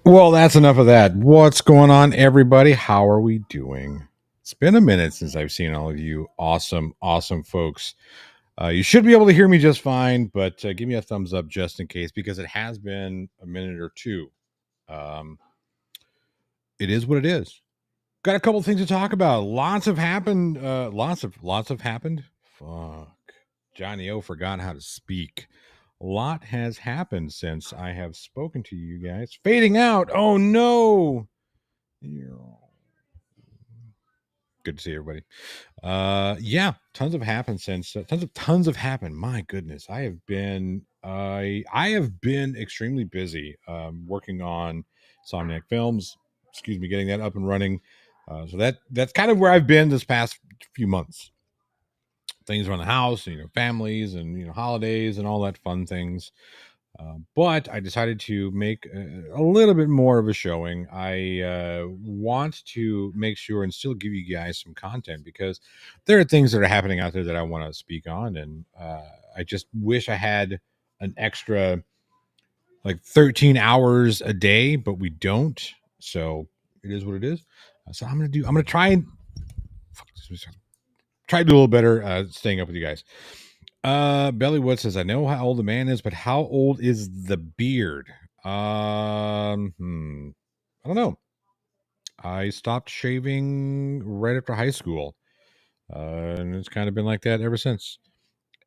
Well, that's enough of that. What's going on, everybody? How are we doing? It's been a minute since I've seen all of you awesome, awesome folks. You should be able to hear me just fine, but give me a thumbs up just in case because it has been a minute or two. Um, it is what it is. Got a couple things to talk about. Lots have happened. Lots have happened. Fuck. Johnny O forgot how to speak. A lot has happened since I have spoken to you guys. Fading out. Oh no. Good to see everybody. Yeah, tons have happened since tons have happened. My goodness, I have been extremely busy working on Somniac Films. Excuse me, getting that up and running. So that's kind of where I've been this past few months. Things around the house, families and holidays and all that fun things. But I decided to make a little bit more of a showing. I want to make sure and still give you guys some content because there are things that are happening out there that I want to speak on, and I just wish I had an extra like 13 hours a day, but we don't. So it is what it is. So I'm gonna try and try to do a little better staying up with you guys. Bellywood says, I know how old the man is, but how old is the beard? I don't know. I stopped shaving right after high school. And it's kind of been like that ever since.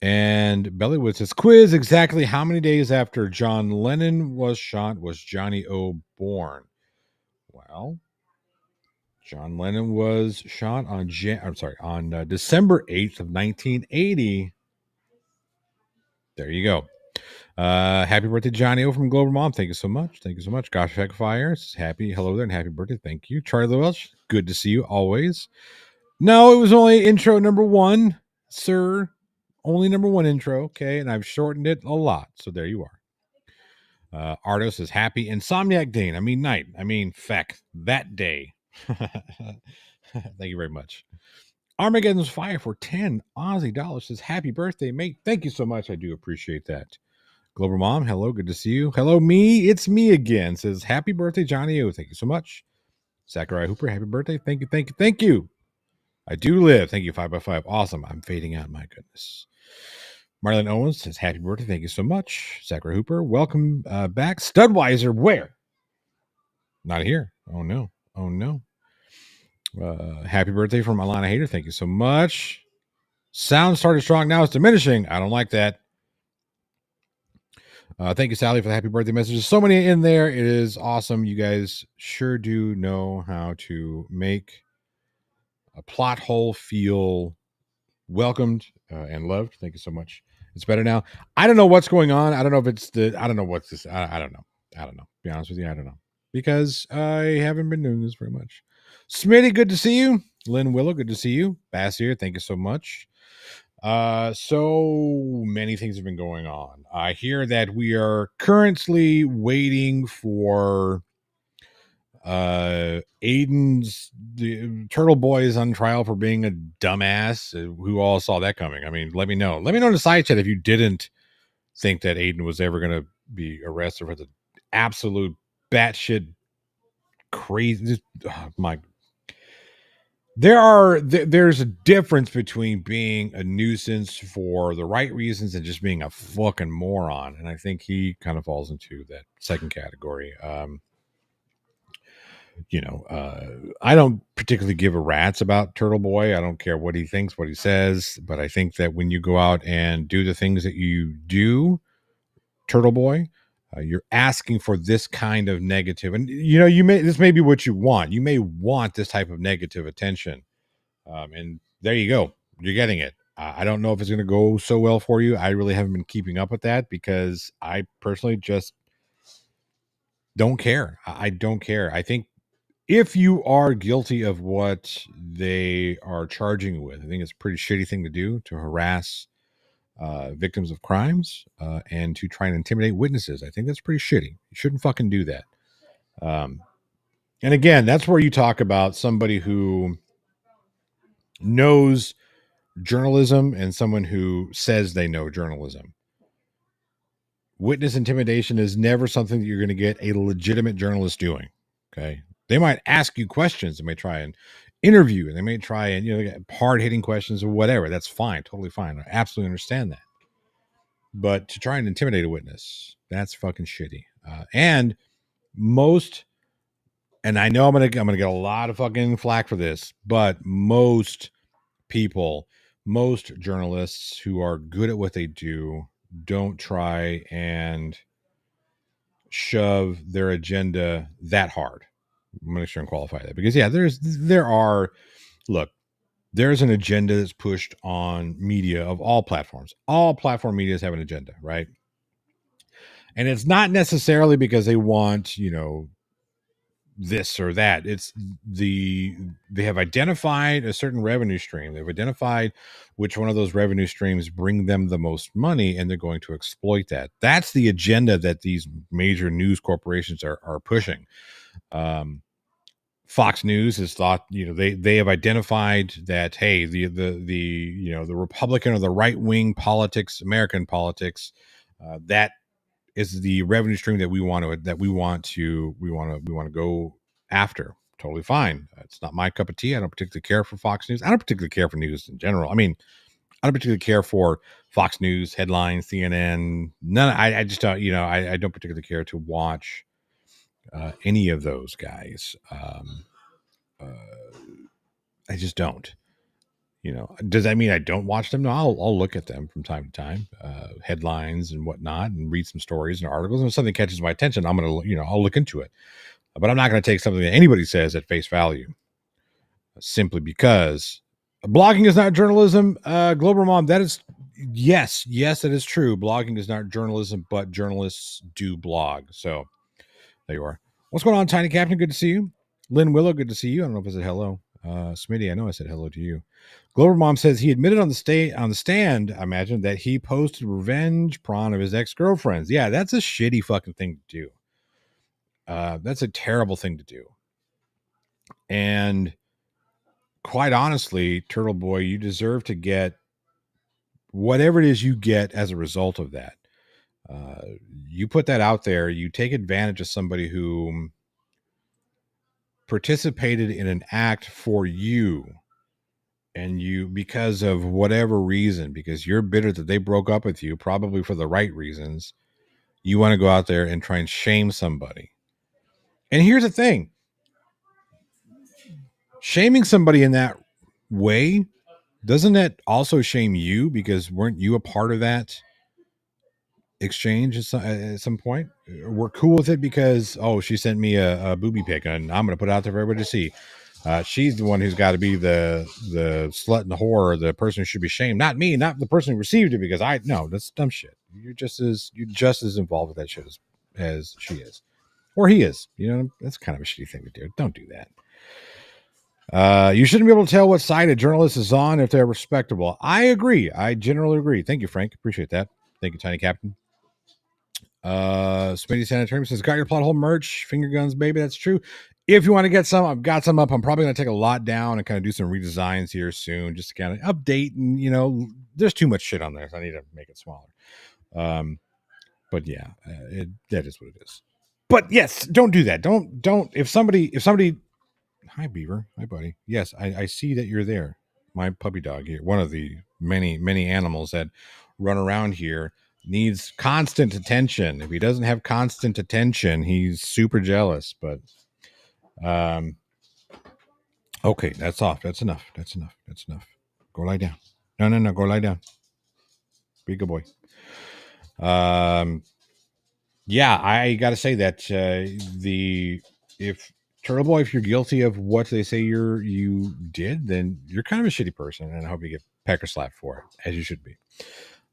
And Bellywood says, quiz exactly how many days after John Lennon was shot was Johnny O born? Well, John Lennon was shot on December 8th of 1980. There you go. Happy birthday, Johnny O from Global Mom. Thank you so much. Thank you so much. Gosh, Heck Fires. Happy hello there and happy birthday. Thank you. Charlie Welch. Good to see you always. No, it was only intro number one, sir. Only number one intro. Okay. And I've shortened it a lot. So there you are. Ardo says happy Insomniac Day. I mean night. I mean feck. That day. Thank you very much. Armageddon's Fire for 10 Aussie dollars says happy birthday, mate. Thank you so much. I do appreciate that. Global Mom, hello, good to see you. Hello, me, it's me again. Says happy birthday, Johnny O. Thank you so much. Zachariah Hooper, happy birthday. Thank you, thank you, thank you. I do live. Thank you, 5x5. Awesome. I'm fading out. My goodness. Marlon Owens says happy birthday. Thank you so much. Zachariah Hooper, welcome back. Studweiser, where? Not here. Oh no. Oh no. Happy birthday from Alana Hader. Thank you so much. Sound started strong. Now it's diminishing. I don't like that. Thank you, Sally, for the happy birthday messages. So many in there. It is awesome. You guys sure do know how to make a plot hole feel welcomed and loved. Thank you so much. It's better now. I don't know what's going on. I don't know if it's I don't know what's this. I don't know. I don't know. To be honest with you, I don't know. Because I haven't been doing this very much. Smitty, good to see you. Lynn Willow, good to see you. Bass here, thank you so much. So many things have been going on. I hear that we are currently waiting for Aiden's the Turtle Boy is on trial for being a dumbass. Who all saw that coming? I mean, let me know. Let me know in the side chat if you didn't think that Aiden was ever going to be arrested for the absolute batshit crazy. Oh, my there's a difference between being a nuisance for the right reasons and just being a fucking moron, and I think he kind of falls into that second category. I don't particularly give a rat's about Turtle Boy. I don't care what he thinks, what he says, but I think that when you go out and do the things that you do, Turtle Boy, you're asking for this kind of negative, and this may be what you want. You may want this type of negative attention. And there you go. You're getting it. I don't know if it's going to go so well for you. I really haven't been keeping up with that because I personally just don't care. I don't care. I think if you are guilty of what they are charging you with, I think it's a pretty shitty thing to do to harass victims of crimes and to try and intimidate witnesses. I think that's pretty shitty. You shouldn't fucking do that. And again, that's where you talk about somebody who knows journalism and someone who says they know journalism. witness intimidation is never something that you're going to get a legitimate journalist doing. Okay. They might ask you questions. They may try and interview, and they may try and, get hard hitting questions or whatever. That's fine. Totally fine. I absolutely understand that. But to try and intimidate a witness, that's fucking shitty. And most, and I know I'm gonna get a lot of fucking flack for this, but most people, most journalists who are good at what they do, don't try and shove their agenda that hard. I'm gonna make sure and qualify that, because there's an agenda that's pushed on media of all platforms. All platform medias have an agenda, right? And it's not necessarily because they want, this or that. It's they have identified a certain revenue stream. They've identified which one of those revenue streams bring them the most money, and they're going to exploit that. That's the agenda that these major news corporations are pushing. Fox News has thought, they have identified that, hey, the Republican or the right wing politics, American politics, that is the revenue stream that we want to go after. Totally fine. It's not my cup of tea. I don't particularly care for Fox News. I don't particularly care for news in general. I mean, I don't particularly care for Fox News headlines, CNN. None. I just don't. I don't particularly care to watch any of those guys. I just don't. Does that mean I don't watch them? No, I'll look at them from time to time, headlines and whatnot, and read some stories and articles. And if something catches my attention, I'm gonna, I'll look into it. But I'm not going to take something that anybody says at face value, simply because blogging is not journalism. Global Mom, that is yes, that is true. Blogging is not journalism, but journalists do blog. So there you are. What's going on, Tiny Captain? Good to see you. Lynn Willow, good to see you. I don't know if I said hello. Smitty, I know I said hello to you. Glover Mom says he admitted on the stand, I imagine, that he posted revenge porn of his ex-girlfriends. Yeah, that's a shitty fucking thing to do. That's a terrible thing to do. And quite honestly, Turtle Boy, you deserve to get whatever it is you get as a result of that. You put that out there, you take advantage of somebody who participated in an act for you, and you, because of whatever reason, because you're bitter that they broke up with you, probably for the right reasons, you want to go out there and try and shame somebody. And here's the thing, shaming somebody in that way, doesn't that also shame you? Because weren't you a part of that exchange at some point? We're cool with it because, oh, she sent me a booby pic and I'm going to put it out there for everybody to see. She's the one who's got to be the slut and the whore, or the person who should be shamed, not me, not the person who received it, because no, that's dumb shit. You're just as involved with that shit as she is, or he is. That's kind of a shitty thing to do. Don't do that. You shouldn't be able to tell what side a journalist is on if they're respectable. I agree. I generally agree. Thank you, Frank. Appreciate that. Thank you, Tiny Captain. Smitty Sanitarium says, got your plot hole merch, finger guns, baby. That's true. If you want to get some, I've got some up. I'm probably going to take a lot down and kind of do some redesigns here soon, just to kind of update. And, there's too much shit on there, so I need to make it smaller. But yeah, that is what it is. But yes, don't do that. Don't, if somebody, hi, Beaver. Hi, buddy. Yes, I see that you're there. My puppy dog here, one of the many, many animals that run around here, needs constant attention. If he doesn't have constant attention, he's super jealous. But okay, that's off. That's enough. Go lie down. No. Go lie down. Be a good boy. Yeah, I got to say that if Turtle Boy, if you're guilty of what they say you did, then you're kind of a shitty person, and I hope you get pecker slapped for it, as you should be.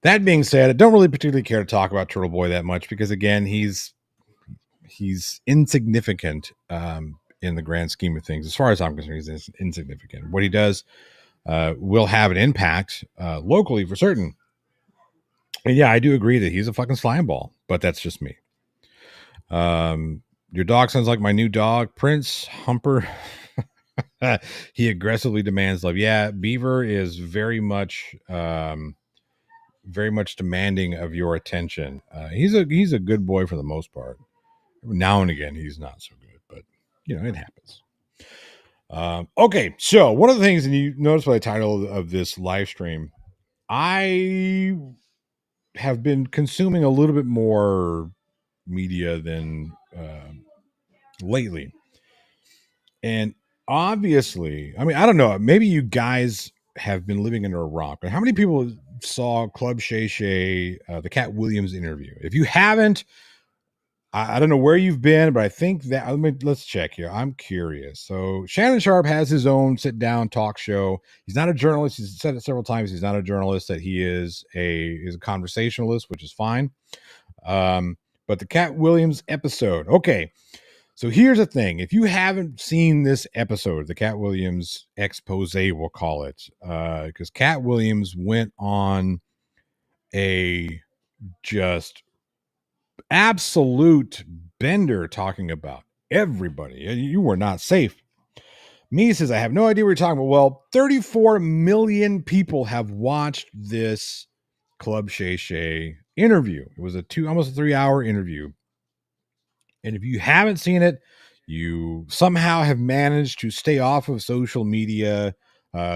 That being said, I don't really particularly care to talk about Turtle Boy that much, because again, he's insignificant in the grand scheme of things. As far as I'm concerned, he's insignificant. What he does will have an impact locally for certain. And yeah, I do agree that he's a fucking slime ball, but that's just me. Your dog sounds like my new dog, Prince Humper. He aggressively demands love. Yeah, Beaver is very much very much demanding of your attention. He's a good boy for the most part. Now and again, he's not so good, but it happens. Okay, so one of the things, and you notice by the title of this live stream, I have been consuming a little bit more media than lately. And obviously, I mean, I don't know, maybe you guys have been living under a rock, but how many people saw Club Shay Shay, the Katt Williams interview? If you haven't, I don't know where you've been, but I think that let's check here. I'm curious. So Shannon Sharp has his own sit down talk show. He's not a journalist. He's said it several times. He's not a journalist. That he is a conversationalist, which is fine. But the Katt Williams episode. Okay, so here's the thing: if you haven't seen this episode, the Katt Williams expose, we'll call it, because Katt Williams went on a just absolute bender talking about everybody. You were not safe. Me says, I have no idea what you're talking about. Well, 34 million people have watched this Club Shay Shay interview. It was almost a 3-hour interview. And if you haven't seen it, you somehow have managed to stay off of social media,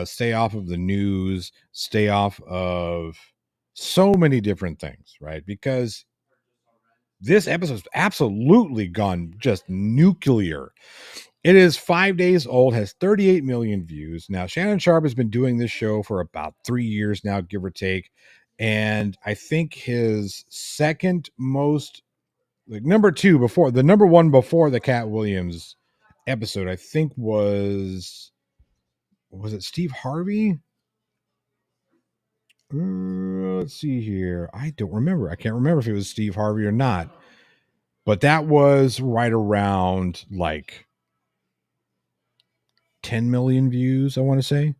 stay off of the news, stay off of so many different things, right? Because this episode's absolutely gone just nuclear. It is 5 days old, has 38 million views. Now, Shannon Sharp has been doing this show for about 3 years now, give or take. And I think his second most, like number one before the Katt Williams episode, I think was it Steve Harvey? Let's see here. I don't remember. I can't remember if it was Steve Harvey or not. But that was right around like 10 million views, I want to say,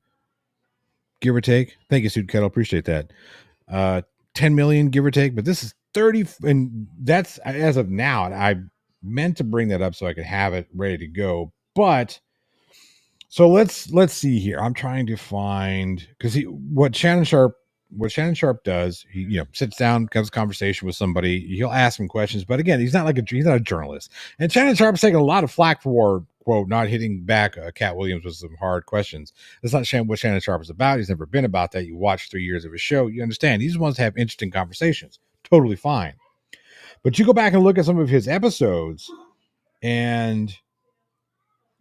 give or take. Thank you, Suit Kettle. Appreciate that. 10 million, give or take. But this is 30, and that's as of now. I meant to bring that up so I could have it ready to go. But so let's see here. I'm trying to find, because what Shannon Sharp does, he sits down, has a conversation with somebody. He'll ask him questions, but again, he's not a journalist. And Shannon Sharp's taking a lot of flack for, quote, not hitting back Katt Williams with some hard questions. That's not what Shannon Sharp is about. He's never been about that. You watch 3 years of his show, you understand. He just wants to have interesting conversations. Totally fine. But you go back and look at some of his episodes, and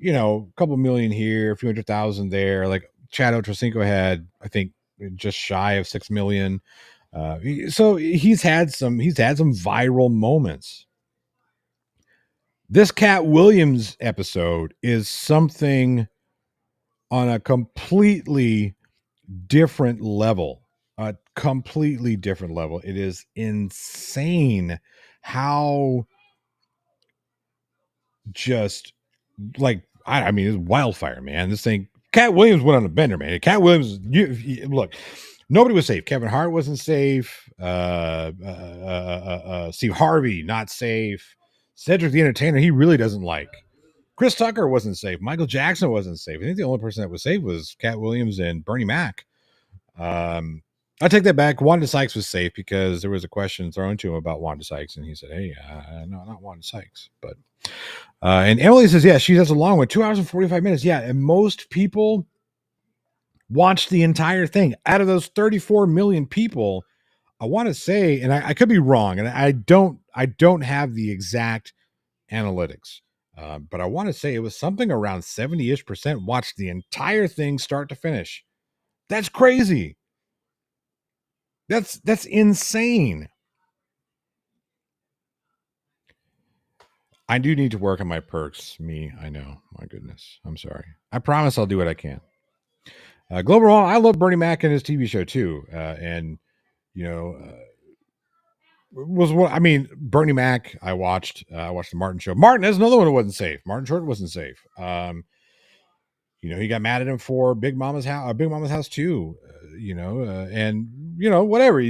a couple million here, a few 100,000 there. Like Chad Ochocinco had, I think, just shy of 6 million. So he's had some viral moments. This Katt Williams episode is something on a completely different level. A completely different level. It is insane how just like I mean, it's wildfire, man. This thing, Katt Williams went on a bender, man. Katt Williams, look, nobody was safe. Kevin Hart wasn't safe. Steve Harvey not safe. Cedric the Entertainer, he really doesn't like. Chris Tucker wasn't safe. Michael Jackson wasn't safe. I think the only person that was safe was Katt Williams and Bernie Mac. I take that back. Wanda Sykes was safe because there was a question thrown to him about Wanda Sykes, and he said, "Hey, no, not Wanda Sykes." But and Emily says, "Yeah, she does a long one, 2 hours and 45 minutes." Yeah, and most people watched the entire thing. Out of those 34 million people, I want to say, and I could be wrong, and I don't have the exact analytics, but I want to say it was something around 70-ish% watched the entire thing start to finish. That's crazy. That's insane. I do need to work on my perks. I know. My goodness. I'm sorry. I promise I'll do what I can. Global, I love Bernie Mac and his TV show too. And, was what I mean, Bernie Mac, I watched the Martin show. Martin, that's another one that wasn't safe. Martin Short wasn't safe. He got mad at him for Big Mama's house too, and whatever.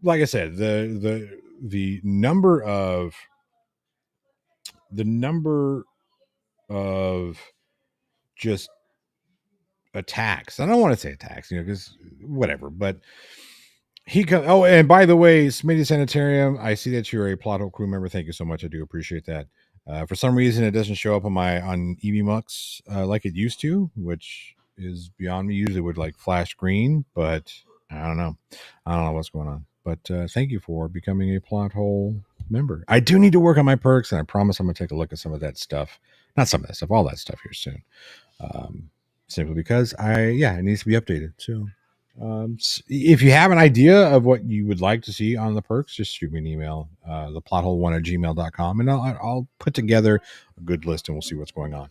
Like I said, the number of just attacks. I don't want to say attacks, because whatever, but He comes. Oh, and by the way, Smitty Sanitarium, I see that you're a plot hole crew member. Thank you so much. I do appreciate that. For some reason, it doesn't show up on EVMux like it used to, which is beyond me. Usually, it would like flash green, but I don't know. I don't know what's going on. But thank you for becoming a plot hole member. I do need to work on my perks, and I promise I'm going to take a look at some of that stuff. Not some of that stuff, all that stuff here soon. Simply because it needs to be updated. So if you have an idea of what you would like to see on the perks, just shoot me an email, theplothole1@gmail.com, and I'll put together a good list and we'll see what's going on.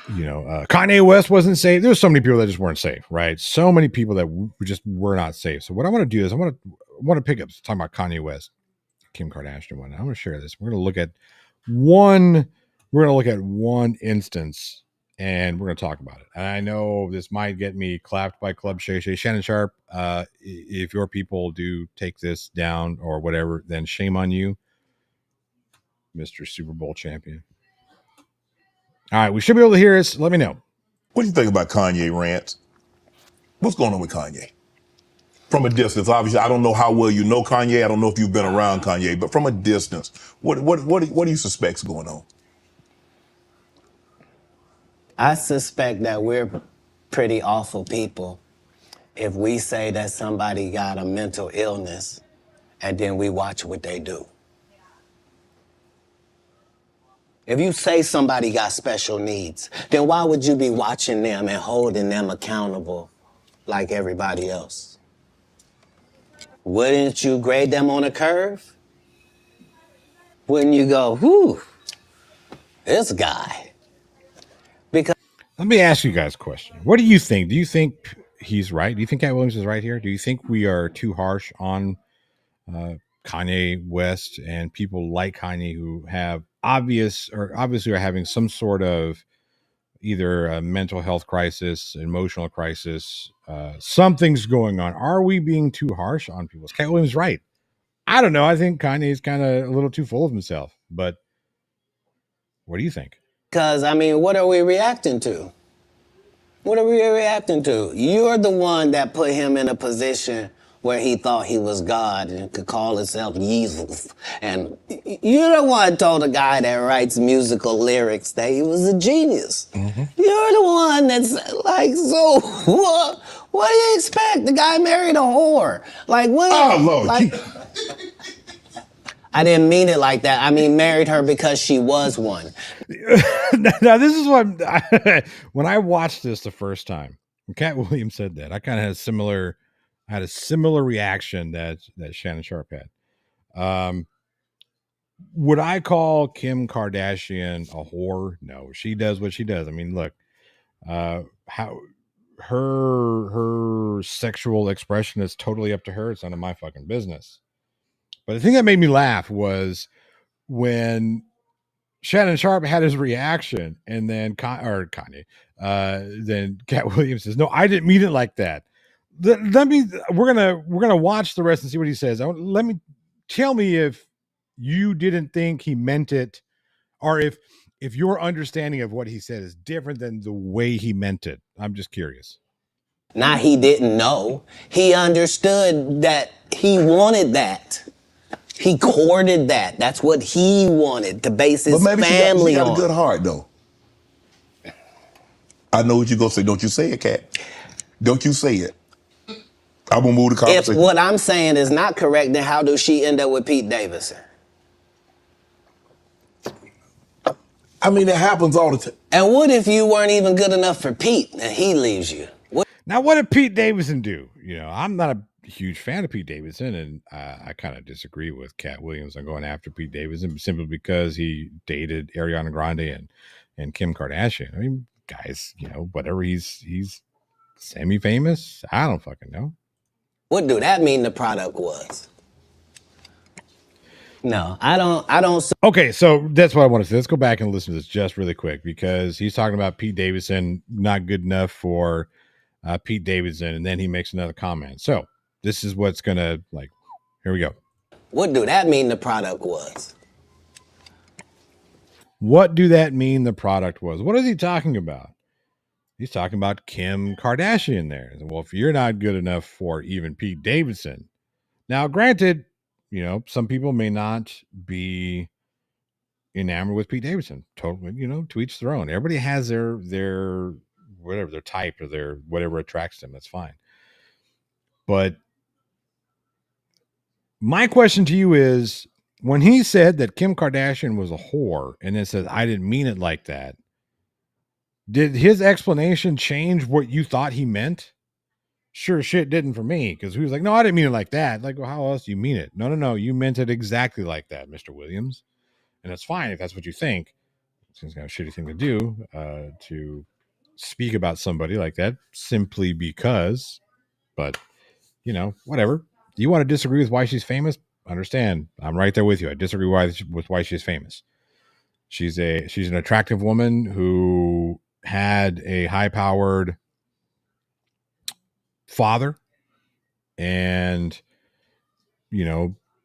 Kanye West wasn't safe. There's so many people that just weren't safe, right? So many people that just were not safe. So what I want to do is I want to pick up talking about Kanye West, Kim Kardashian one. I want to share this. We're going to look at one instance and we're going to talk about it. And I know this might get me clapped by Club Shay Shay. Shannon Sharp, if your people do take this down or whatever, then shame on you, Mr. Super Bowl champion. All right, we should be able to hear us. Let me know. What do you think about Kanye rants? What's going on with Kanye? From a distance, obviously, I don't know how well you know Kanye. I don't know if you've been around Kanye, but from a distance, what do you suspect's going on? I suspect that we're pretty awful people if we say that somebody got a mental illness and then we watch what they do. If you say somebody got special needs, then why would you be watching them and holding them accountable like everybody else? Wouldn't you grade them on a curve? Wouldn't you go, whew, this guy? Because let me ask you guys a question. What do you think? Do you think he's right? Do you think Katt Williams is right here? Do you think we are too harsh on Kanye West and people like Kanye who have obviously are having some sort of either a mental health crisis, emotional crisis, something's going on? Are we being too harsh on people? Is Katt Williams right? I don't know. I think Kanye's kind of a little too full of himself. But what do you think? Because, I mean, what are we reacting to? What are we reacting to? You're the one that put him in a position where he thought he was God and could call himself Jesus. And you're the one told a guy that writes musical lyrics that he was a genius. Mm-hmm. You're the one that's like, so what do you expect? The guy married a whore. Like, what? Oh, Lord. Like, I didn't mean it like that. I mean, married her because she was one. Now, this is what when I watched this the first time, when Katt Williams said that, I kind of had a similar reaction that Shannon Sharp had. Would I call Kim Kardashian a whore? No, she does what she does. I mean, look, how her sexual expression is totally up to her. It's none of my fucking business. But the thing that made me laugh was when Shannon Sharp had his reaction, and then Kanye, then Katt Williams says, "No, I didn't mean it like that." We're gonna watch the rest and see what he says. Tell me if you didn't think he meant it, or if your understanding of what he said is different than the way he meant it. I'm just curious. Now he didn't know. He understood that he wanted that. He courted that. That's what he wanted to base his family on. She got a good heart, though. I know what you're going to say. Don't you say it, Katt. Don't you say it. I'm going to move the conversation. If what I'm saying is not correct, then how does she end up with Pete Davidson? I mean, it happens all the time. And what if you weren't even good enough for Pete and he leaves you? Now, what did Pete Davidson do? I'm not a huge fan of Pete Davidson, and I kind of disagree with Katt Williams on going after Pete Davidson simply because he dated Ariana Grande and Kim Kardashian. I mean, guys, whatever, he's semi-famous. I don't fucking know. What do that mean the product was? No, I don't. Okay, so that's what I want to say. Let's go back and listen to this just really quick because he's talking about Pete Davidson not good enough for Pete Davidson, and then he makes another comment. So this is what's gonna here we go. What do that mean the product was? What do that mean the product was? What is he talking about? He's talking about Kim Kardashian there. Well, if you're not good enough for even Pete Davidson, now granted, some people may not be enamored with Pete Davidson. Totally, to each their own. Everybody has their whatever their type or their whatever attracts them. That's fine. But my question to you is, when he said that Kim Kardashian was a whore and then says, I didn't mean it like that, did his explanation change what you thought he meant? Sure shit didn't for me, because he was like, no, I didn't mean it like that. Like, well, how else do you mean it? No, you meant it exactly like that, Mr. Williams. And that's fine if that's what you think. Seems kind of a shitty thing to do, to speak about somebody like that simply because, but whatever. Do you want to disagree with why she's famous? Understand, I'm right there with you. I disagree with why she's famous. She's an attractive woman who had a high-powered father and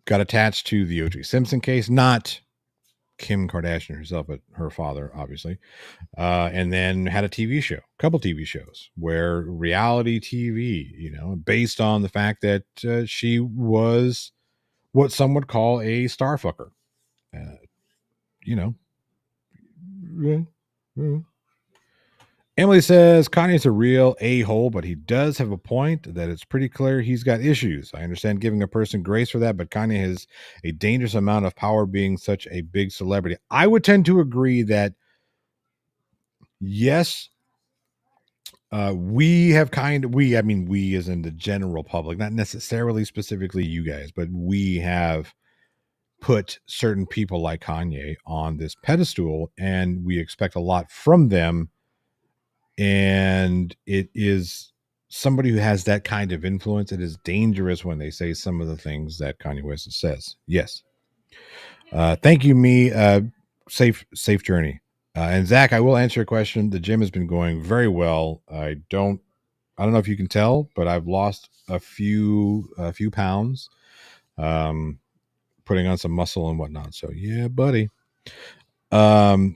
got attached to the O.J. Simpson case, not Kim Kardashian herself, but her father, obviously. And then had a couple TV shows where reality TV, based on the fact that she was what some would call a star fucker. Yeah. Emily says Kanye's a real a-hole, but he does have a point that it's pretty clear he's got issues. I understand giving a person grace for that, but Kanye has a dangerous amount of power being such a big celebrity. I would tend to agree that, yes, we as in the general public, not necessarily specifically you guys, but we have put certain people like Kanye on this pedestal, and we expect a lot from them. And it is somebody who has that kind of influence. It is dangerous when they say some of the things that Kanye West says. Yes. Thank you, me. Safe journey. And Zach, I will answer your question. The gym has been going very well. I don't know if you can tell, but I've lost a few pounds, putting on some muscle and whatnot. So yeah, buddy. But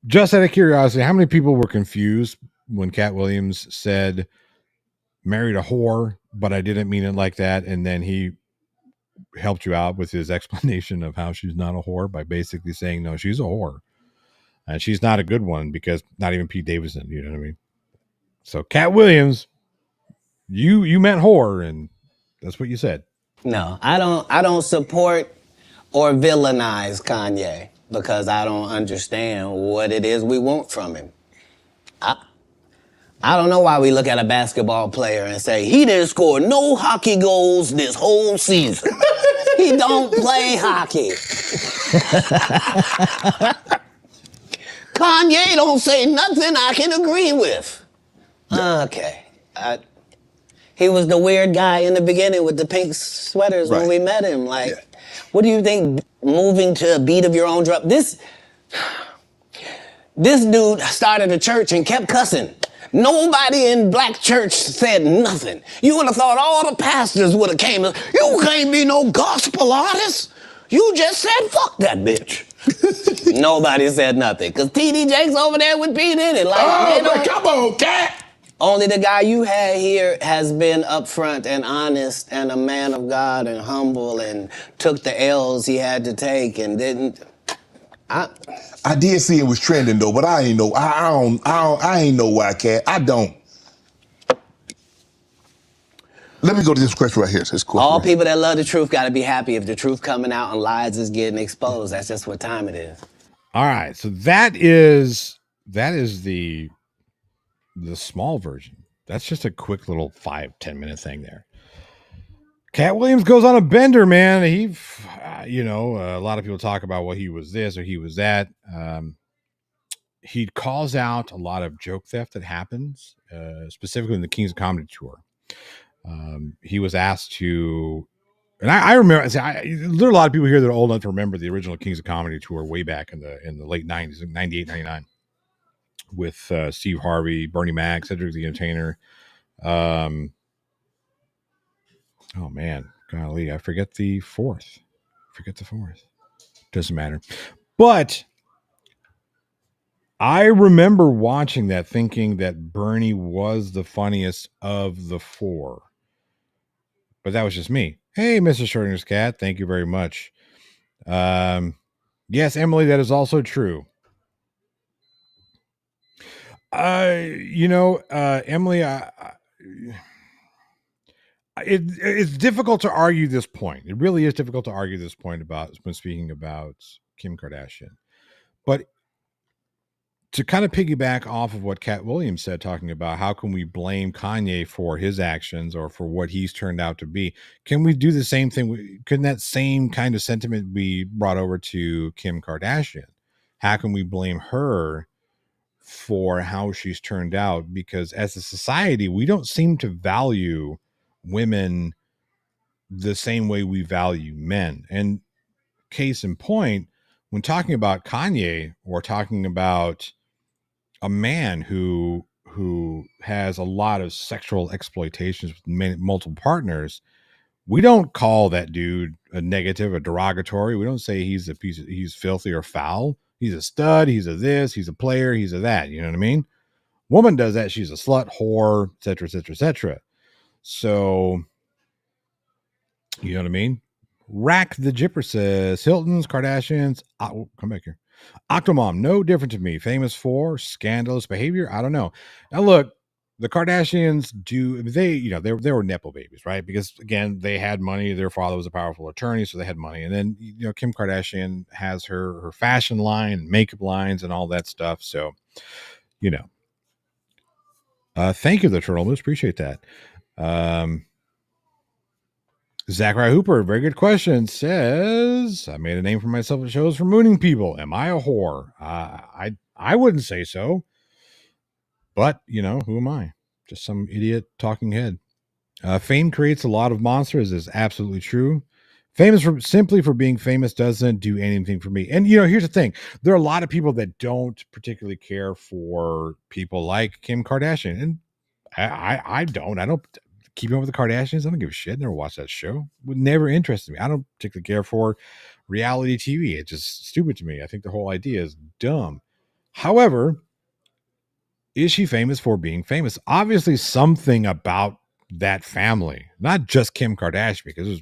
just out of curiosity, how many people were confused when Katt Williams said married a whore, but I didn't mean it like that? And then he helped you out with his explanation of how she's not a whore by basically saying, no, she's a whore. And she's not a good one because not even Pete Davidson, you know what I mean? So Katt Williams, you meant whore, and that's what you said. No, I don't support or villainize Kanye because I don't understand what it is we want from him. I don't know why we look at a basketball player and say, he didn't score no hockey goals this whole season. He don't play hockey. Kanye don't say nothing I can agree with. Okay. He was the weird guy in the beginning with the pink sweaters when we met him. Like, what do you think moving to a beat of your own drum? This dude started a church and kept cussing. Nobody in black church said nothing. You would have thought all the pastors would have came. You can't be no gospel artist. You just said fuck that bitch. Nobody said nothing. Because T.D. Jakes over there with Pete in it. Like, come on, Katt. Only the guy you had here has been upfront and honest and a man of God and humble and took the L's he had to take and didn't. I did see it was trending though, but I ain't know. I ain't know why, Katt. I don't. Let me go to this question right here. All people that love the truth got to be happy if the truth coming out and lies is getting exposed. That's just what time it is. All right, so that is the small version. That's just a quick little 5-10 minute thing there. Katt Williams goes on a bender, man. He, a lot of people talk about, well, he was this or he was that. He calls out a lot of joke theft that happens, specifically in the Kings of Comedy tour. He was asked to, and I remember, there are a lot of people here that are old enough to remember the original Kings of Comedy tour way back in the late 90s, 98, 99, with Steve Harvey, Bernie Mac, Cedric the Entertainer. Oh man, golly, I forget the fourth. Doesn't matter. But I remember watching that thinking that Bernie was the funniest of the four. But that was just me. Hey, Mr. Schrodinger's cat. Thank you very much. Yes, Emily, that is also true. Emily, it's difficult to argue this point. It really is difficult to argue this point about when speaking about Kim Kardashian. But to kind of piggyback off of what Katt Williams said, talking about how can we blame Kanye for his actions or for what he's turned out to be, can we do the same thing? Couldn't that same kind of sentiment be brought over to Kim Kardashian? How can we blame her for how she's turned out? Because as a society, we don't seem to value women the same way we value men. And case in point, when talking about Kanye or talking about a man who has a lot of sexual exploitations with multiple partners, we don't call that dude a negative, a derogatory. We don't say he's he's filthy or foul. He's a stud. He's a this. He's a player. He's a that. You know what I mean? Woman does that, she's a slut, whore, etc., etc., etc. So, you know what I mean? Rack the Jipper says Hilton's, Kardashians. Come back here. Octomom, no different to me. Famous for scandalous behavior. I don't know. Now look, the Kardashians they were nepo babies, right? Because again, they had money. Their father was a powerful attorney, so they had money. And then Kim Kardashian has her fashion line, makeup lines, and all that stuff. So, thank you, the Turtle Moose. Appreciate that. Zachariah Hooper, very good question, says, I made a name for myself at shows for mooning people. Am I a whore? I wouldn't say so. But, who am I? Just some idiot talking head. Fame creates a lot of monsters is absolutely true. Famous simply for being famous doesn't do anything for me. And, here's the thing. There are a lot of people that don't particularly care for people like Kim Kardashian. And I don't. I don't keep up with the Kardashians. I don't give a shit. Never watched that show. Would never interested me. I don't particularly care for reality TV. It's just stupid to me. I think the whole idea is dumb. However, is she famous for being famous? Obviously, something about that family, not just Kim Kardashian, because it was,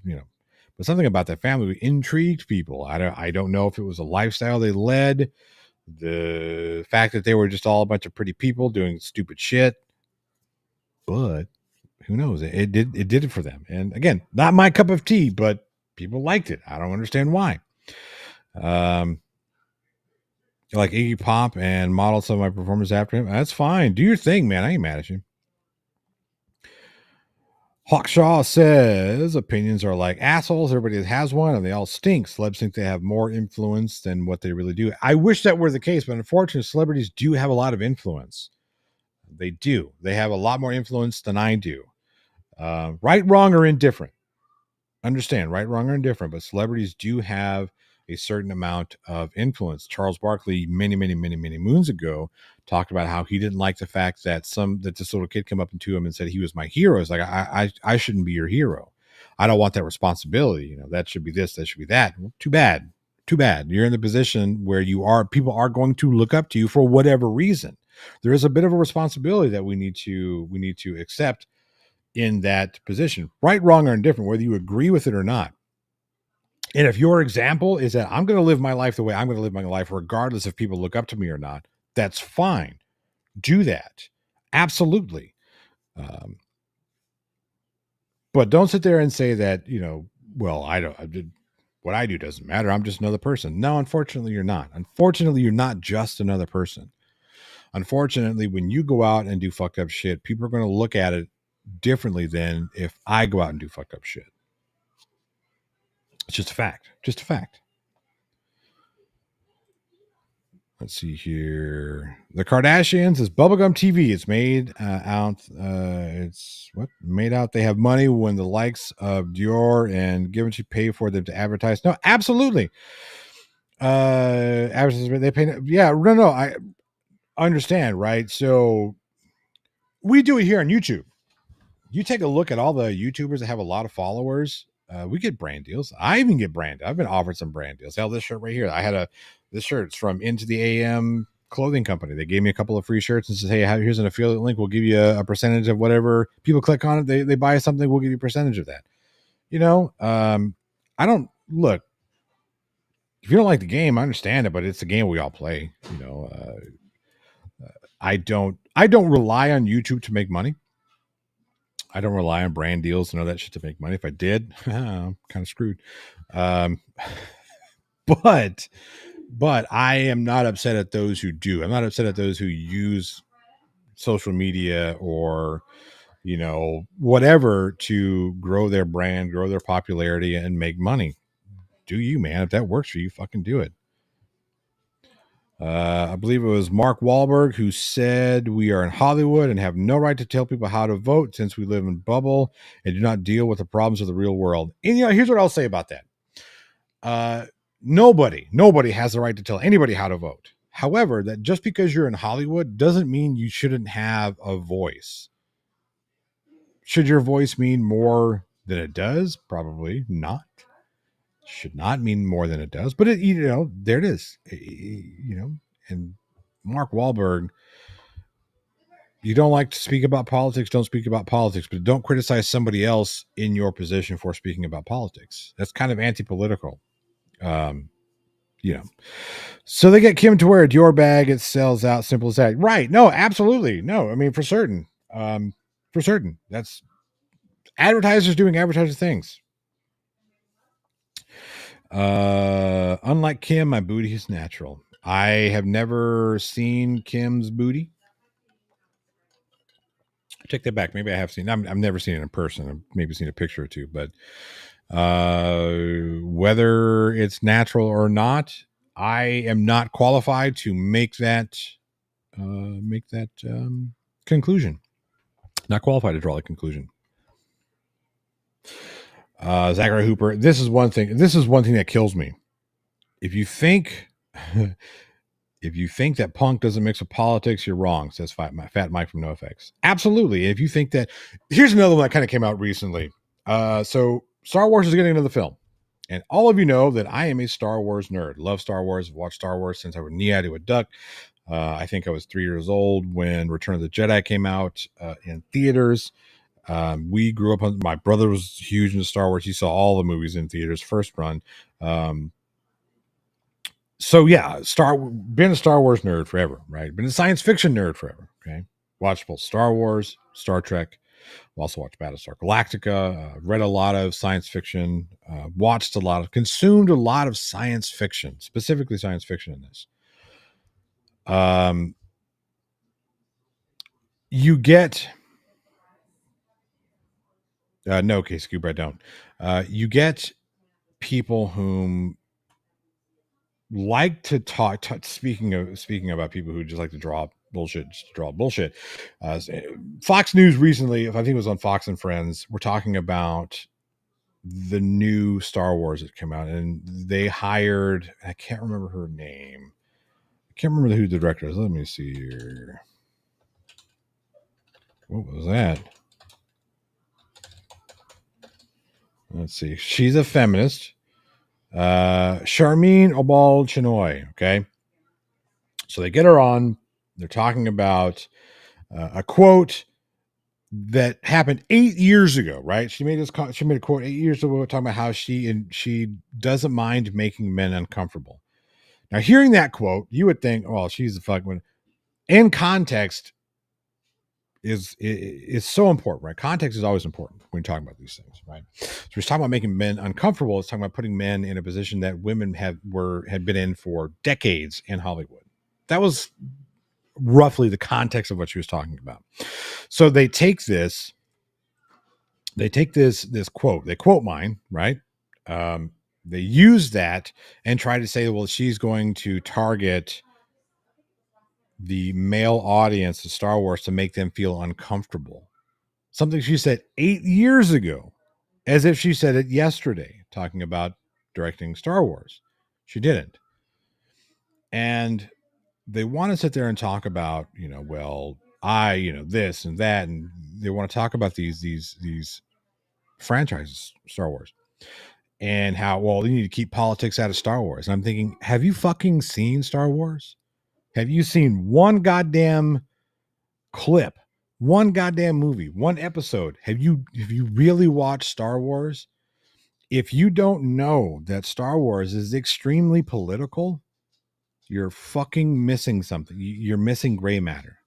but something about that family intrigued people. I don't know if it was a lifestyle they led, the fact that they were just all a bunch of pretty people doing stupid shit, but who knows? It did it for them. And again, not my cup of tea, but people liked it. I don't understand why. Like Iggy Pop and modeled some of my performance after him. That's fine. Do your thing, man. I ain't mad at you. Hawkshaw says opinions are like assholes. Everybody has one and they all stink. Celebs think they have more influence than what they really do. I wish that were the case, but unfortunately, celebrities do have a lot of influence. They do. They have a lot more influence than I do. Right, wrong, or indifferent. Understand, right, wrong, or indifferent, but celebrities do have a certain amount of influence. Charles Barkley, many moons ago, talked about how he didn't like the fact that this little kid came up to him and said he was my hero. It's like, I shouldn't be your hero. I don't want that responsibility. That should be this, that should be that. Well, too bad. You're in the position where people are going to look up to you for whatever reason. There is a bit of a responsibility that we need to accept in that position, right, wrong, or indifferent, whether you agree with it or not. And if your example is that I'm going to live my life the way I'm going to live my life, regardless if people look up to me or not, that's fine. Do that. Absolutely. But don't sit there and say that, well, what I do doesn't matter. I'm just another person. No, unfortunately, you're not. Unfortunately, you're not just another person. Unfortunately, when you go out and do fucked up shit, people are going to look at it differently than if I go out and do fucked up shit. It's just a fact. Just a fact. Let's see here. The Kardashians is bubblegum TV. It's made out. Made out. They have money when the likes of Dior and Givenchy pay for them to advertise. No, absolutely. Advertisers, they pay. Yeah, no. I understand, right? So we do it here on YouTube. You take a look at all the YouTubers that have a lot of followers. We get brand deals. I even get brand. I've been offered some brand deals. Hell, this shirt right here. This shirt. It's from Into the AM clothing company. They gave me a couple of free shirts and said, hey, here's an affiliate link. We'll give you a percentage of whatever people click on it. They buy something. We'll give you a percentage of that. I don't look, if you don't like the game, I understand it, but it's a game we all play. I don't rely on YouTube to make money. I don't rely on brand deals and all that shit to make money. If I did, I'm kind of screwed. But I am not upset at those who do. I'm not upset at those who use social media or whatever to grow their brand, grow their popularity, and make money. Do you, man? If that works for you, fucking do it. I believe it was Mark Wahlberg who said, we are in Hollywood and have no right to tell people how to vote since we live in a bubble and do not deal with the problems of the real world. And here's what I'll say about that. Nobody has the right to tell anybody how to vote. However, that just because you're in Hollywood doesn't mean you shouldn't have a voice. Should your voice mean more than it does? Probably not. Should not mean more than it does, but there it is. And Mark Wahlberg, you don't like to speak about politics, don't speak about politics, but don't criticize somebody else in your position for speaking about politics. That's kind of anti-political. So they get Kim to wear a Dior bag, it sells out, simple as that. Right. No, absolutely. No, I mean, for certain. That's advertisers doing advertiser things. Unlike Kim, my booty is natural. I have never seen Kim's booty. Take that back. Maybe I have seen. I've never seen it in person. I've maybe seen a picture or two, but whether it's natural or not, I am not qualified to make that conclusion. Not qualified to draw the conclusion. Zachary Hooper. This is one thing that kills me. If you think that punk doesn't mix with politics, you're wrong, says Fat Mike from NoFX. Absolutely. If you think that, here's another one that kind of came out recently. So Star Wars is getting another film. And all of you know that I am a Star Wars nerd. Love Star Wars. Watched Star Wars since I was knee-eyed to a duck. I think I was 3 years old when Return of the Jedi came out in theaters. We grew up on, my brother was huge into Star Wars. He saw all the movies in theaters first run. So yeah, been a Star Wars nerd forever, right? Been a science fiction nerd forever. Okay. Watched both Star Wars, Star Trek. Also watched Battlestar Galactica. Read a lot of science fiction. Consumed a lot of science fiction, specifically science fiction in this. You get no, Case Cooper, I don't. You get people whom like to talk. Speaking about people who just like to draw bullshit. Fox News recently, I think it was on Fox and Friends, we're talking about the new Star Wars that came out, and they hired, I can't remember her name. I can't remember who the director is. Let me see here. What was that? Let's see. She's a feminist. Charmin Obal Chinoy. Okay. So they get her on. They're talking about a quote that happened 8 years ago, right? She made a quote 8 years ago talking about how she doesn't mind making men uncomfortable. Now, hearing that quote, you would think, well, she's a fucking. In context is so important, right? Context is always important when you're talking about these things, right? So we're talking about making men uncomfortable. It's talking about putting men in a position that women had been in for decades in Hollywood. That was roughly the context of what she was talking about. So they take this quote, they quote mine, right? They use that and try to say, well, she's going to target the male audience of Star Wars to make them feel uncomfortable. Something she said 8 years ago, as if she said it yesterday, talking about directing Star Wars. She didn't. And they want to sit there and talk about, this and that, and they want to talk about these franchises, Star Wars, and how, well, you need to keep politics out of Star Wars. And I'm thinking, have you fucking seen Star Wars? Have you seen one goddamn clip, one goddamn movie, one episode? Have you really watched Star Wars? If you don't know that Star Wars is extremely political, you're fucking missing something. You're missing gray matter.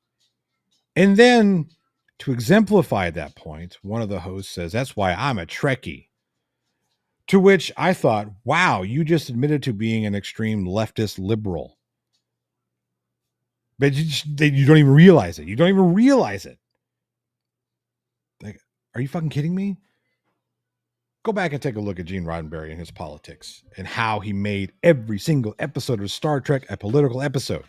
And then to exemplify that point, one of the hosts says, "That's why I'm a Trekkie." To which I thought, wow, you just admitted to being an extreme leftist liberal. But you don't even realize it. You don't even realize it. Like, are you fucking kidding me? Go back and take a look at Gene Roddenberry and his politics and how he made every single episode of Star Trek a political episode.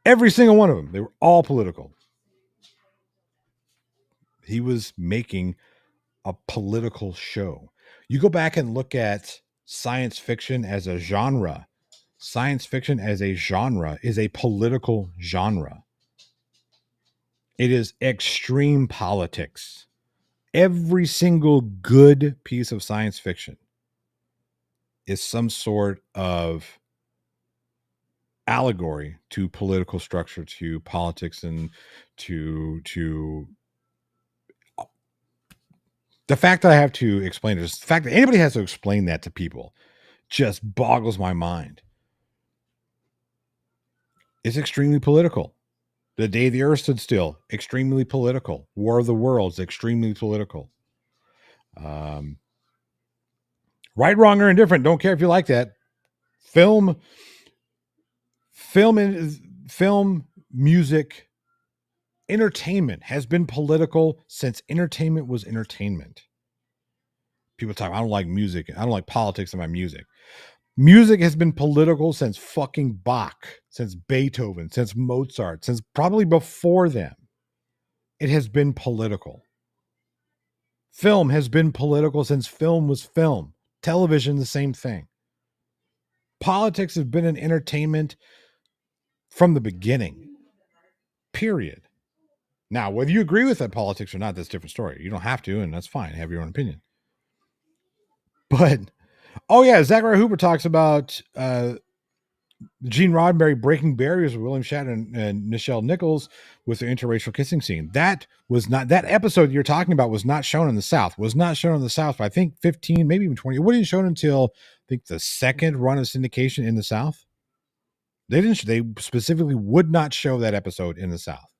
Every single one of them. They were all political. He was making a political show. You go back and look at science fiction as a genre. Science fiction as a genre is a political genre. It is extreme politics. Every single good piece of science fiction is some sort of allegory to political structure, to politics, and to the fact that I have to explain it, the fact that anybody has to explain that to people just boggles my mind. It's extremely political. The Day the Earth Stood Still, extremely political. War of the Worlds, extremely political. Right, wrong, or indifferent. Don't care if you like that. Film, music, entertainment has been political since entertainment was entertainment. People talk, I don't like music. I don't like politics in my music. Music has been political since fucking Bach, since Beethoven, since Mozart, since probably before them. It has been political. Film has been political since film was film. Television, the same thing. Politics has been an entertainment from the beginning. Period. Now, whether you agree with that politics or not, that's a different story. You don't have to, and that's fine. Have your own opinion. But, oh yeah, Zachary Hooper talks about Gene Roddenberry breaking barriers with William Shatner and Nichelle Nichols with their interracial kissing scene. That episode you're talking about was not shown in the South. Was not shown in the South for, I think, 15, maybe even 20. It wasn't shown until, I think, the second run of syndication in the South. They specifically would not show that episode in the South.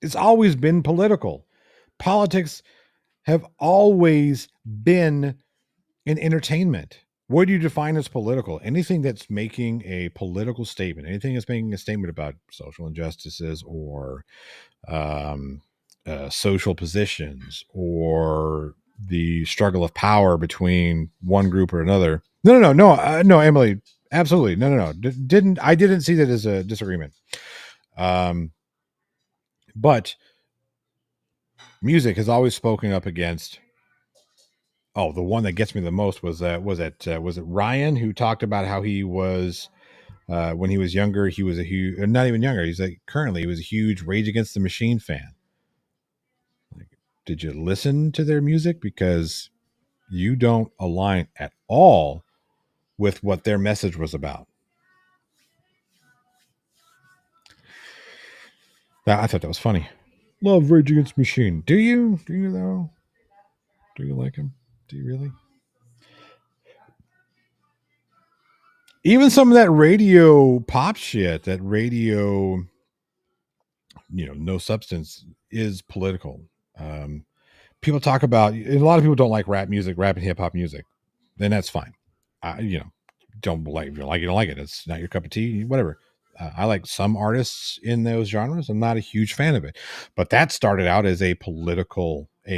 It's always been political. Politics have always been an entertainment. What do you define as political? Anything that's making a political statement, anything that's making a statement about social injustices or social positions or the struggle of power between one group or another. No, Emily, absolutely. No. I didn't see that as a disagreement. But music has always spoken up against. Oh, the one that gets me the most was it Ryan who talked about how he was when he was younger, he was a huge, not even younger. He's like currently he was a huge Rage Against the Machine fan. Like, did you listen to their music? Because you don't align at all with what their message was about. I thought that was funny. Love Rage Against the Machine. Do you? Do you though? Do you like him? Do you really? Even some of that radio pop shit, that radio, no substance is political. People talk about, a lot of people don't like rap music, rap and hip hop music. Then that's fine. Don't like, if you like it, you don't like it. It's not your cup of tea, whatever. I like some artists in those genres. I'm not a huge fan of it, but that started out as a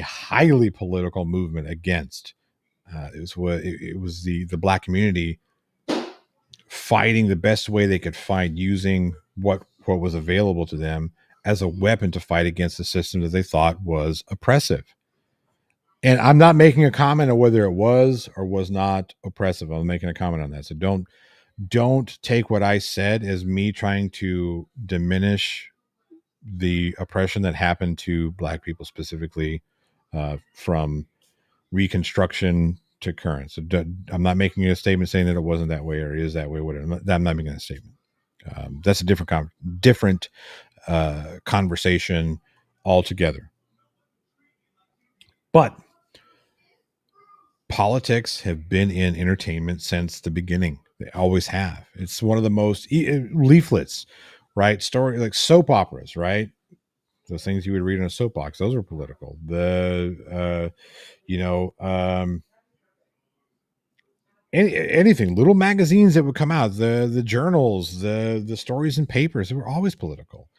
highly political movement against. It was the black community fighting the best way they could find, using what was available to them as a weapon to fight against the system that they thought was oppressive. And I'm not making a comment on whether it was or was not oppressive. I'm making a comment on that. So don't take what I said as me trying to diminish the oppression that happened to black people, specifically from Reconstruction to current. So I'm not making a statement saying that it wasn't that way or is that way. Whatever. I'm not making a statement. That's a different conversation altogether. But politics have been in entertainment since the beginning. They always have. It's one of the most leaflets, right? Story like soap operas, right? Those things you would read in a soapbox, those are political. Anything, little magazines that would come out, the journals, the stories and papers, they were always political.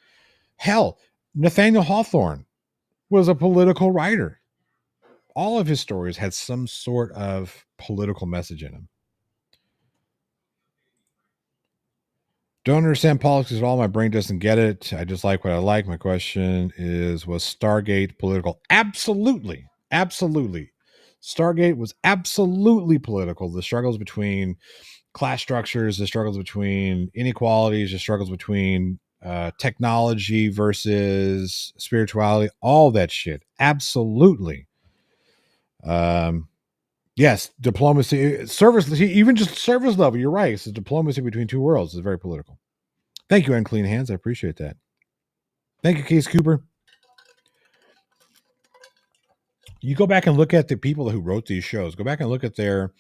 Hell, Nathaniel Hawthorne was a political writer. All of his stories had some sort of political message in them. Don't understand politics at all. My brain doesn't get it. I just like what I like. My question is, was Stargate political? Absolutely. Absolutely. Stargate was absolutely political. The struggles between class structures, the struggles between inequalities, the struggles between technology versus spirituality, all that shit. Absolutely. Yes, diplomacy, service, even just service level. You're right. It's a diplomacy between two worlds. It's very political. Thank you, Unclean Hands. I appreciate that. Thank you, Case Cooper. You go back and look at the people who wrote these shows. Go back and look at not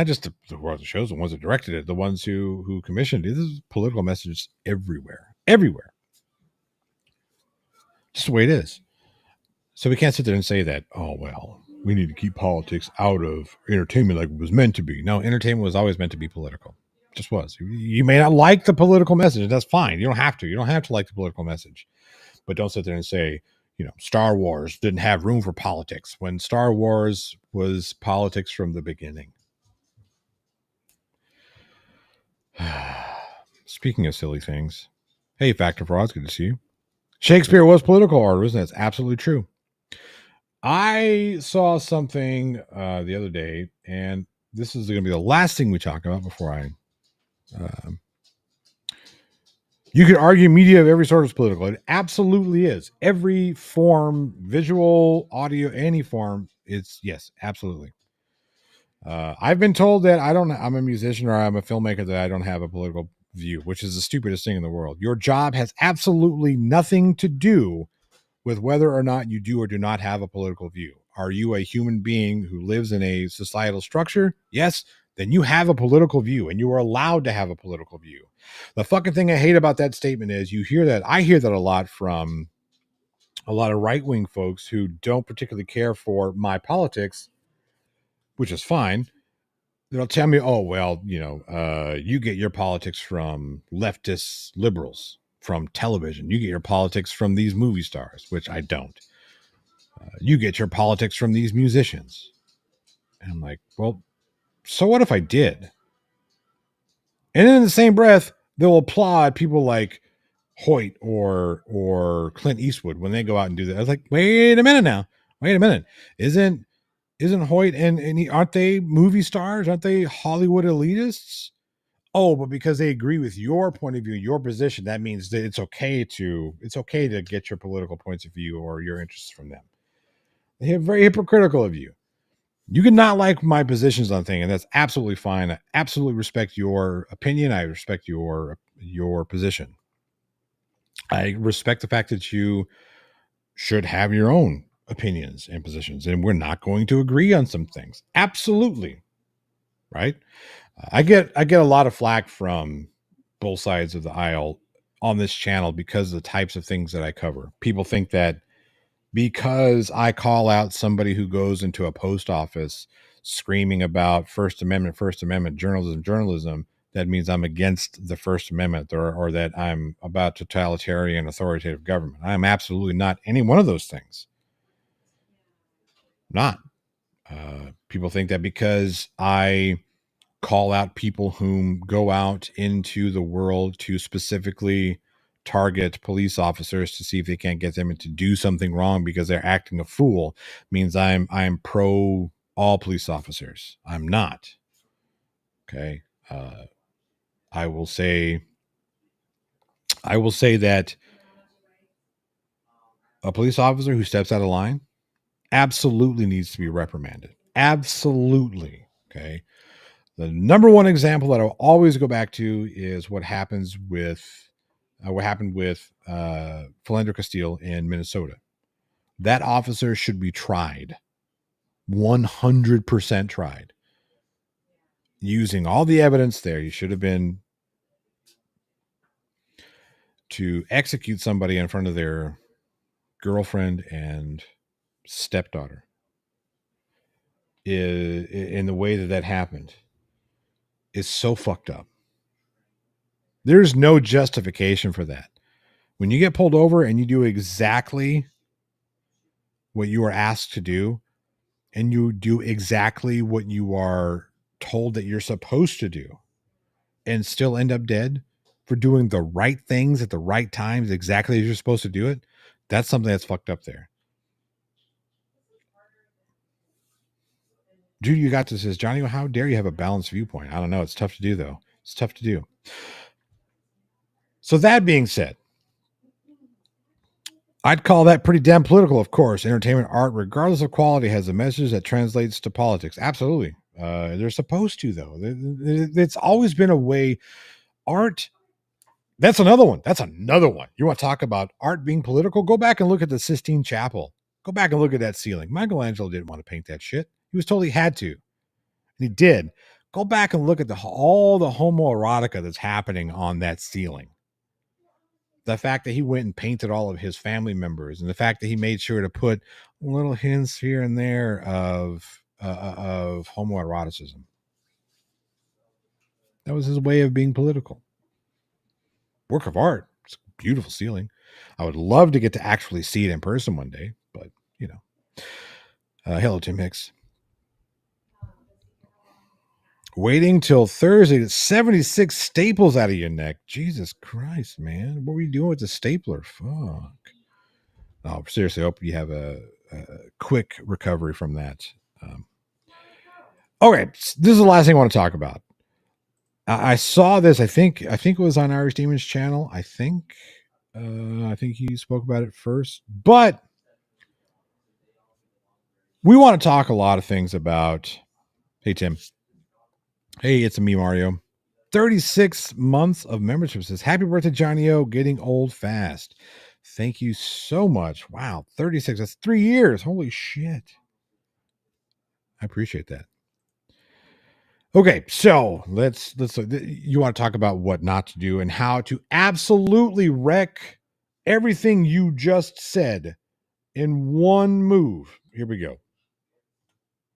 just the who wrote the shows, the ones that directed it, the ones who commissioned it. This is political messages everywhere, everywhere. Just the way it is. So we can't sit there and say that, oh, well, we need to keep politics out of entertainment like it was meant to be. No, entertainment was always meant to be political. It just was. You may not like the political message. That's fine. You don't have to. You don't have to like the political message. But don't sit there and say, Star Wars didn't have room for politics when Star Wars was politics from the beginning. Speaking of silly things. Hey, Factor Frauds, good to see you. Shakespeare was political art, wasn't it? That's absolutely true. I saw something the other day, and this is going to be the last thing we talk about before I. You could argue media of every sort is political. It absolutely is. Every form, visual, audio, any form, it's yes, absolutely. I've been told that I'm a musician or I'm a filmmaker that I don't have a political view, which is the stupidest thing in the world. Your job has absolutely nothing to do with whether or not you do or do not have a political view. Are you a human being who lives in a societal structure? Yes, then you have a political view and you are allowed to have a political view. The fucking thing I hate about that statement is you hear that. I hear that a lot from a lot of right-wing folks who don't particularly care for my politics, which is fine. They'll tell me, oh, well, you get your politics from leftist liberals, from television. You get your politics from these movie stars, which I don't. You get your politics from these musicians. And I'm like, well, so what if I did? And then in the same breath, they'll applaud people like Hoyt or Clint Eastwood when they go out and do that. I was like, wait a minute now. Wait a minute. Isn't Hoyt and aren't they movie stars? Aren't they Hollywood elitists? Oh, but because they agree with your point of view, your position, that means that it's okay to get your political points of view or your interests from them. They're very hypocritical of you. You can not like my positions on things, and that's absolutely fine. I absolutely respect your opinion. I respect your position. I respect the fact that you should have your own opinions and positions, and we're not going to agree on some things. Absolutely. Right? I get a lot of flack from both sides of the aisle on this channel because of the types of things that I cover. People think that because I call out somebody who goes into a post office screaming about First Amendment, journalism, that means I'm against the First Amendment or that I'm about totalitarian, authoritative government. I am absolutely not any one of those things. Not. People think that because I call out people whom go out into the world to specifically target police officers to see if they can't get them to do something wrong because they're acting a fool means I'm pro all police officers. I'm not. Okay. I will say that a police officer who steps out of line absolutely needs to be reprimanded. Absolutely. Okay. The number one example that I'll always go back to is what happened with Philander Castile in Minnesota. That officer should be tried, 100% tried. Using all the evidence there, he should have been to execute somebody in front of their girlfriend and stepdaughter. In the way that happened is so fucked up. There's no justification for that. When you get pulled over and you do exactly what you are asked to do, and you do exactly what you are told that you're supposed to do, and still end up dead for doing the right things at the right times, exactly as you're supposed to do it, that's something that's fucked up there. Dude, you got this. Says Johnny, how dare you have a balanced viewpoint? I don't know. It's tough to do, though. It's tough to do. So that being said, I'd call that pretty damn political, of course. Entertainment art, regardless of quality, has a message that translates to politics. Absolutely. They're supposed to, though. It's always been a way. Art, that's another one. That's another one. You want to talk about art being political? Go back and look at the Sistine Chapel. Go back and look at that ceiling. Michelangelo didn't want to paint that shit. He was told he had to. And he did. Go back and look at all the homoerotica that's happening on that ceiling. The fact that he went and painted all of his family members, and the fact that he made sure to put little hints here and there of homoeroticism. That was his way of being political. Work of art. It's a beautiful ceiling. I would love to get to actually see it in person one day, but you know. Hello, Tim Hicks. Waiting till Thursday to 76 staples out of your neck. Jesus Christ, man. What were you doing with the stapler? Fuck. No, seriously, I hope you have a quick recovery from that. Okay, this is the last thing I want to talk about. I saw this. I think it was on Irish Demon's channel. I think he spoke about it first. But we want to talk a lot of things about. Hey, Tim. Hey, it's me, Mario. 36 months of membership says, happy birthday, Johnny O. Getting old fast. Thank you so much. Wow, 36. That's 3 years. Holy shit. I appreciate that. Okay, so let's you want to talk about what not to do and how to absolutely wreck everything you just said in one move. Here we go.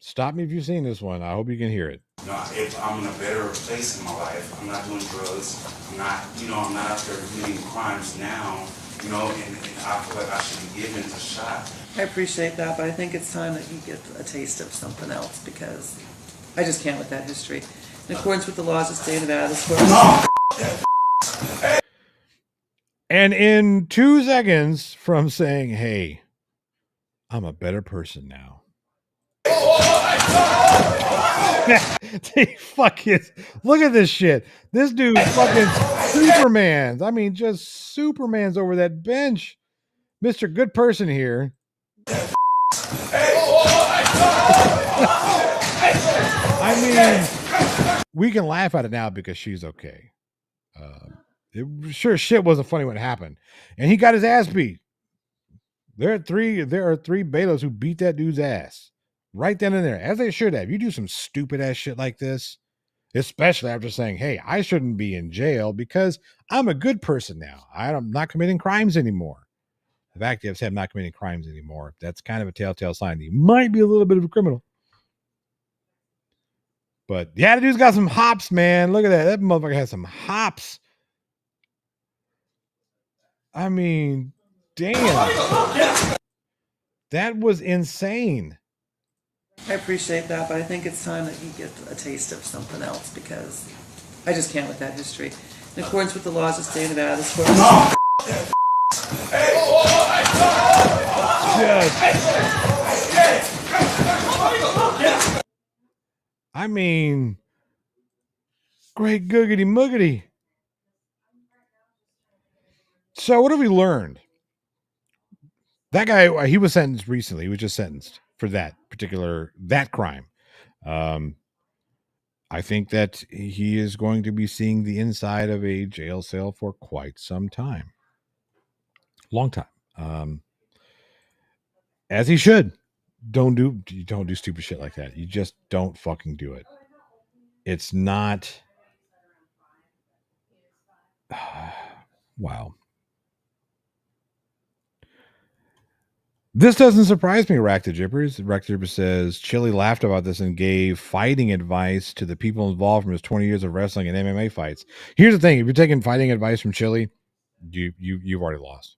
Stop me if you've seen this one. I hope you can hear it. You know, if I'm in a better place in my life, I'm not doing drugs, I'm not out there committing crimes now, and I feel like I should be given a shot. I appreciate that, but I think it's time that you get a taste of something else because I just can't with that history. In accordance with the laws of the state of Nevada, this court... And in 2 seconds from saying, hey, I'm a better person now. Fuck it. Look at this shit. This dude fucking Superman's. I mean, just Superman's over that bench. Mr. Good Person here. I mean, we can laugh at it now because she's okay. Sure shit wasn't funny when it happened. And he got his ass beat. There are three Betos who beat that dude's ass. Right then and there, as they should have. You do some stupid ass shit like this, especially after saying, hey, I shouldn't be in jail because I'm a good person now. I'm not committing crimes anymore. The fact that I've said I'm not committing crimes anymore, that's kind of a telltale sign that you might be a little bit of a criminal. But yeah, the dude's got some hops, man. Look at that. That motherfucker has some hops. I mean, damn. That was insane. I appreciate that, but I think it's time that you get a taste of something else because I just can't with that history. In accordance with the laws of the state of Nevada, this court... I mean, great googity muggity. So what have we learned? That guy, he was sentenced recently. He was just sentenced. for that crime. I think that he is going to be seeing the inside of a jail cell for quite some time. Long time. As he should. Don't do stupid shit like that. You just don't fucking do it. It's not. Wow. This doesn't surprise me, Rack the Jippers. Rack the Jipper says Chili laughed about this and gave fighting advice to the people involved from his 20 years of wrestling and MMA fights. Here's the thing: if you're taking fighting advice from Chili, you've already lost.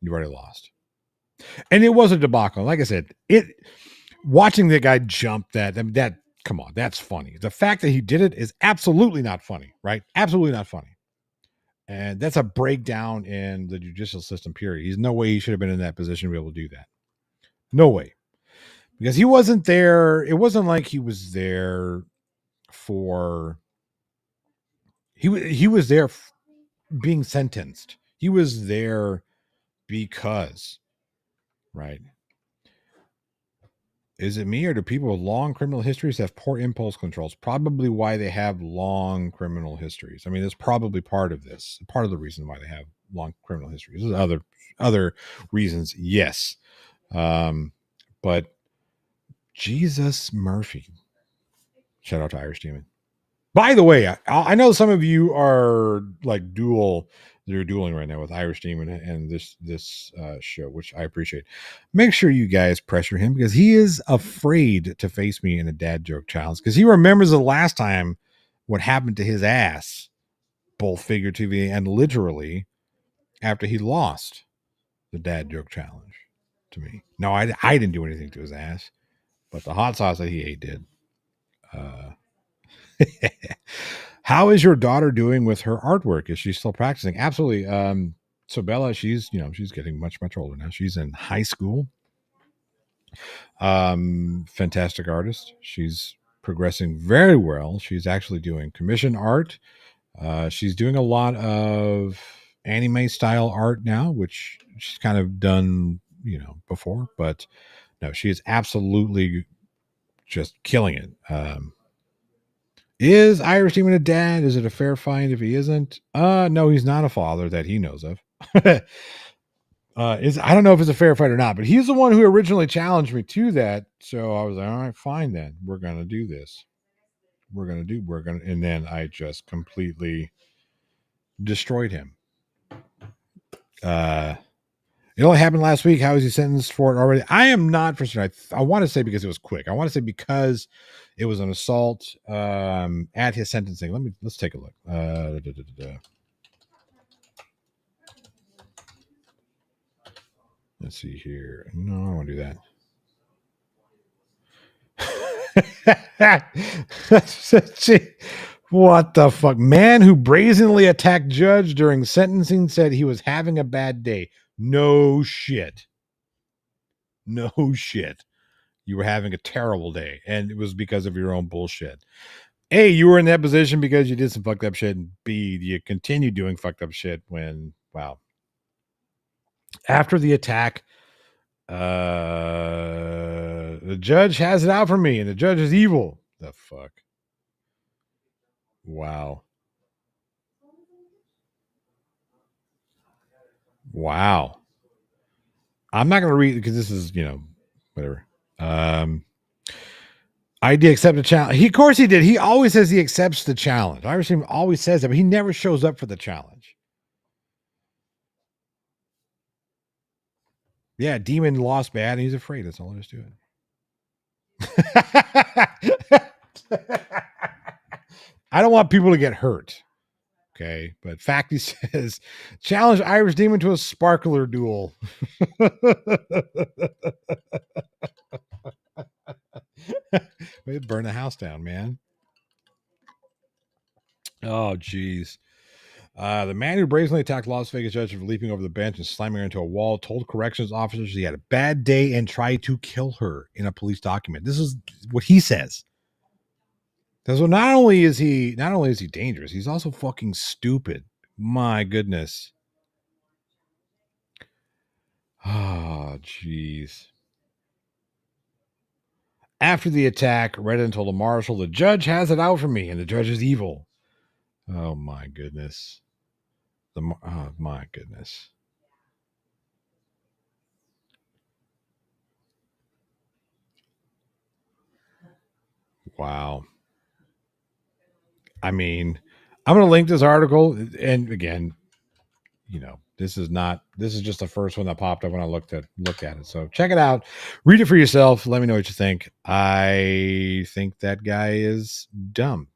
You've already lost. And it was a debacle. Like I said, watching the guy jump that come on, that's funny. The fact that he did it is absolutely not funny, right? Absolutely not funny. And that's a breakdown in the judicial system, period. He's no way he should have been in that position to be able to do that. No way. Because he wasn't there. It wasn't like he was there for he was there being sentenced. He was there because, right? Is it me or do people with long criminal histories have poor impulse controls? Probably why they have long criminal histories. I mean, that's probably part of this. Part of the reason why they have long criminal histories. There's other reasons, yes. But Jesus Murphy. Shout out to Irish Demon. By the way, I know some of you are like they're dueling right now with Irish Demon and this show, which I appreciate. Make sure you guys pressure him because he is afraid to face me in a dad joke challenge because he remembers the last time what happened to his ass, both figuratively and literally, after he lost the dad joke challenge to me. No, I didn't do anything to his ass, but the hot sauce that he ate did. How is your daughter doing with her artwork? Is she still practicing? Absolutely. So Bella, she's getting much older now. She's in high school. Fantastic artist. She's progressing very well. She's actually doing commission art. She's doing a lot of anime style art now, which she's kind of done, before, but no, she is absolutely just killing it. Is Irish Demon a dad? Is it a fair find if he isn't? No, he's not a father that he knows of. I don't know if it's a fair fight or not, but he's the one who originally challenged me to that. So I was like, all right, fine then. We're gonna do this. And then I just completely destroyed him. It only happened last week. How is he sentenced for it already? I am not for sure. I want to say because it was quick. I want to say because it was an assault at his sentencing. Let's take a look. Let's see here. No, I don't want to do that. What the fuck? Man who brazenly attacked judge during sentencing said he was having a bad day. No shit. No shit. You were having a terrible day, and it was because of your own bullshit. A, you were in that position because you did some fucked up shit, and B, you continue doing fucked up shit when, wow. After the attack, the judge has it out for me, and the judge is evil. The fuck? Wow. Wow. I'm not going to read because this is, whatever. I did accept the challenge. Of course he did. He always says he accepts the challenge. Irish Demon always says that, but he never shows up for the challenge. Yeah, Demon lost bad and he's afraid. That's all there is to it. I don't want people to get hurt. Okay, but Facty says, challenge Irish Demon to a sparkler duel. We burn the house down, man. Oh, geez. The man who brazenly attacked Las Vegas judge for leaping over the bench and slamming her into a wall told corrections officers he had a bad day and tried to kill her in a police document. This is what he says. So not only is he dangerous, he's also fucking stupid. My goodness. Oh, jeez. After the attack, Redden told the marshal, the judge has it out for me, and the judge is evil. Oh, my goodness. Oh, my goodness. Wow. I mean, I'm going to link this article. And again, this is just the first one that popped up when I looked at it. So check it out. Read it for yourself. Let me know what you think. I think that guy is dumb.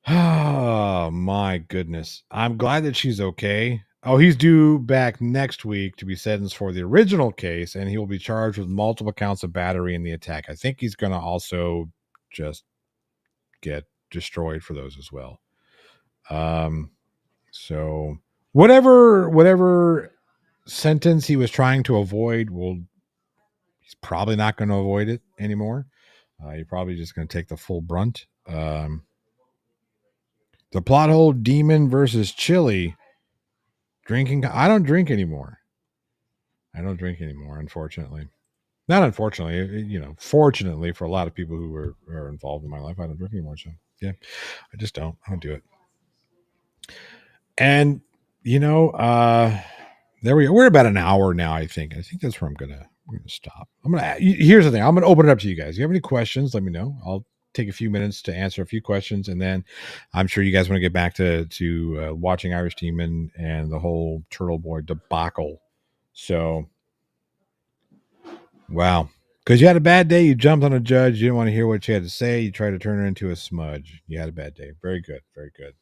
Oh, my goodness. I'm glad that she's okay. Oh, he's due back next week to be sentenced for the original case, and he will be charged with multiple counts of battery in the attack. I think he's going to also just get destroyed for those as well. So whatever sentence he was trying to avoid, he's probably not going to avoid it anymore. You're probably just going to take the full brunt. The plot hole: Demon versus Chili. Drinking. I don't drink anymore. Unfortunately. Not unfortunately, fortunately for a lot of people who are involved in my life, I don't drink anymore. So yeah, I just don't. I don't do it. And there we go. We're about an hour now. I think that's where we're gonna stop. Here's the thing. I'm gonna open it up to you guys. If you have any questions, let me know. I'll take a few minutes to answer a few questions, and then I'm sure you guys want to get back to watching Irish Demon and the whole Turtle Boy debacle. So, wow. Because you had a bad day, you jumped on a judge, you didn't want to hear what she had to say, you tried to turn her into a smudge. You had a bad day. Very good, very good.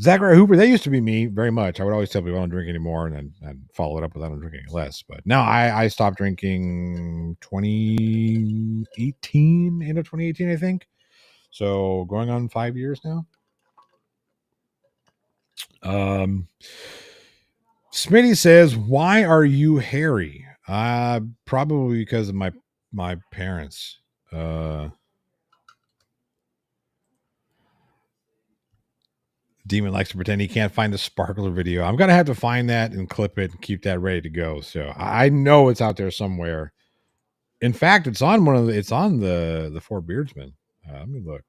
Zachary Hooper, that used to be me very much. I would always tell people I don't drink anymore, and I'd follow it up with I don't drink any less. But now I stopped drinking 2018, end of 2018, I think. So going on 5 years now. Smitty says, "Why are you hairy?" Probably because of my parents. Demon likes to pretend he can't find the sparkler video. I'm gonna have to find that and clip it and keep that ready to go. So I know it's out there somewhere. In fact, it's on the Four Beardsmen. Let me look.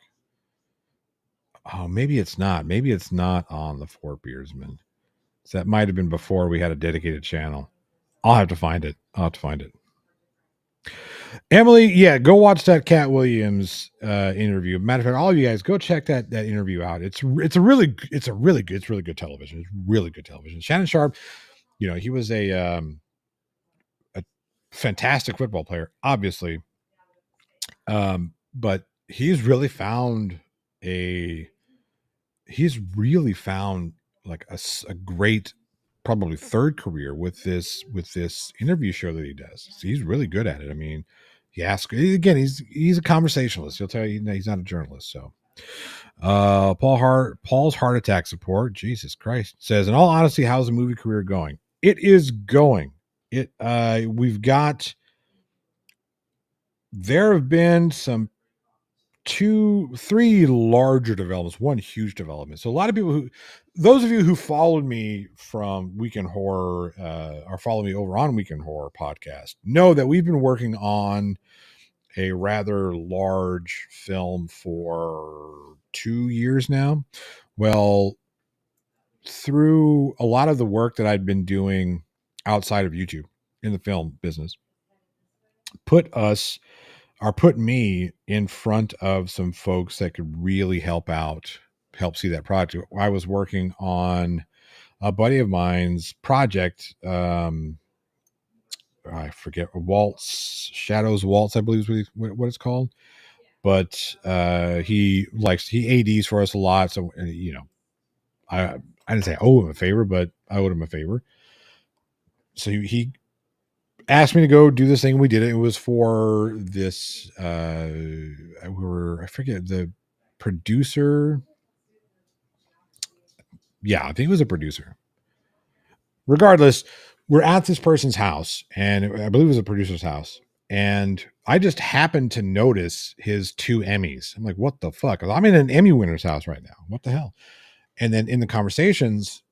Oh, maybe it's not. Maybe it's not on the Four Beardsmen. So that might have been before we had a dedicated channel. I'll have to find it. Emily, yeah, go watch that Katt Williams interview. Matter of fact, all of you guys go check that interview out. It's really good television. It's really good television. Shannon Sharp, he was a fantastic football player, obviously, but he's really found like a great, probably third career with this interview show that he does. So he's really good at it. I mean, he asks again. He's a conversationalist. He'll tell you he's not a journalist. So, Paul's heart attack support. Jesus Christ says, in all honesty, how's the movie career going? It is going. There have been some 3 larger developments, one huge development. So a lot of people those of you who followed me from Weekend Horror, or follow me over on Weekend Horror podcast, know that we've been working on a rather large film for 2 years now. Well, through a lot of the work that I'd been doing outside of YouTube in the film business, put me in front of some folks that could really help see that project. I was working on a buddy of mine's project. I forget, Shadows Waltz, I believe is what it's called. But he ADs for us a lot. So, I didn't say I owe him a favor, but I owed him a favor. So he asked me to go do this thing. We did it. It was for this. I forget the producer. Yeah, I think it was a producer. Regardless, we're at this person's house, and I believe it was a producer's house. And I just happened to notice his 2 Emmys. I'm like, what the fuck? I'm in an Emmy winner's house right now. What the hell? And then in the conversations,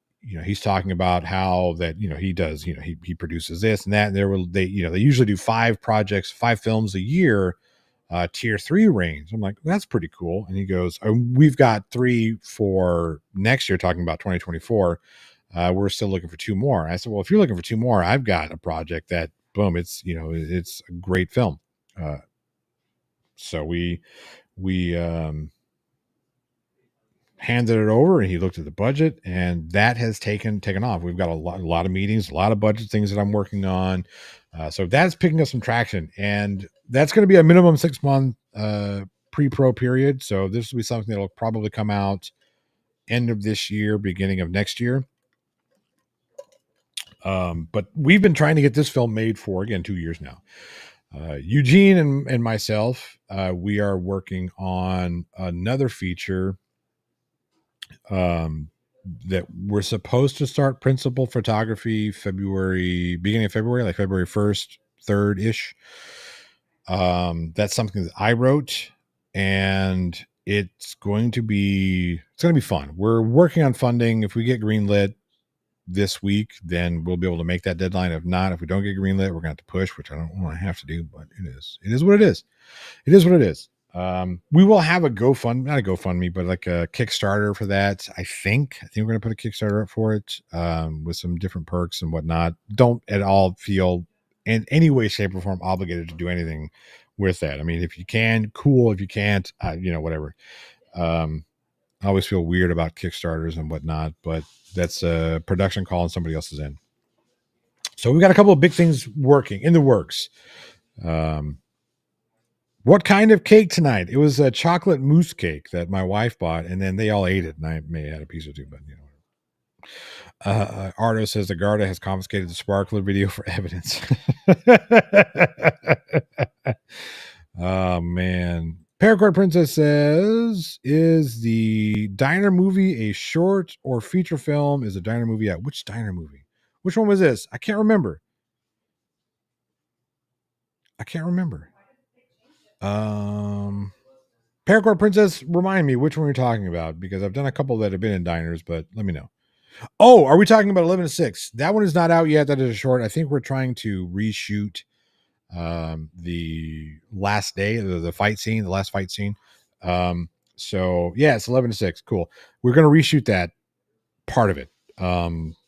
he's talking about how that, he does, he produces this and that. And they usually do 5 projects, 5 films a year, tier 3 range. I'm like, that's pretty cool. And he goes, we've got 3 for next year, talking about 2024. We're still looking for 2 more. I said, well, if you're looking for 2 more, I've got a project that, boom, it's a great film. So we handed it over, and he looked at the budget, and that has taken off. We've got a lot of meetings, a lot of budget things that I'm working on. So that's picking up some traction, and that's going to be a minimum 6-month pre-pro period. So this will be something that'll probably come out end of this year, beginning of next year. But we've been trying to get this film made for, again, 2 years now. Eugene and myself, we are working on another feature that we're supposed to start principal photography beginning of February, like February 1st, 3rd ish. That's something that I wrote, and it's going to be fun. We're working on funding. If we get greenlit this week, then we'll be able to make that deadline. If not, if we don't get greenlit, we're going to have to push, which I don't want to have to do, but it is what it is. It is what it is. We will have a not a GoFundMe, but like a Kickstarter for that. I think we're going to put a Kickstarter up for it, with some different perks and whatnot. Don't at all feel in any way, shape, or form obligated to do anything with that. I mean, if you can, cool. If you can't, whatever. I always feel weird about Kickstarters and whatnot, but that's a production call and somebody else is in. So we got a couple of big things working in the works. What kind of cake tonight? It was a chocolate mousse cake that my wife bought, and then they all ate it, and I may have had a piece or two, but Ardo says the Garda has confiscated the Sparkler video for evidence. Oh man. Paracord Princess says, is the Diner movie a short or feature film? Is a Diner movie out? Which Diner movie? Which one was this? I can't remember. Paracord Princess, remind me which one you're talking about, because I've done a couple that have been in diners, but let me know. Oh, are we talking about 11 to 6? That one is not out yet. That is a short. I think we're trying to reshoot the last day, the fight scene, the last fight scene. So yeah, it's 11 to 6. Cool. We're going to reshoot that part of it.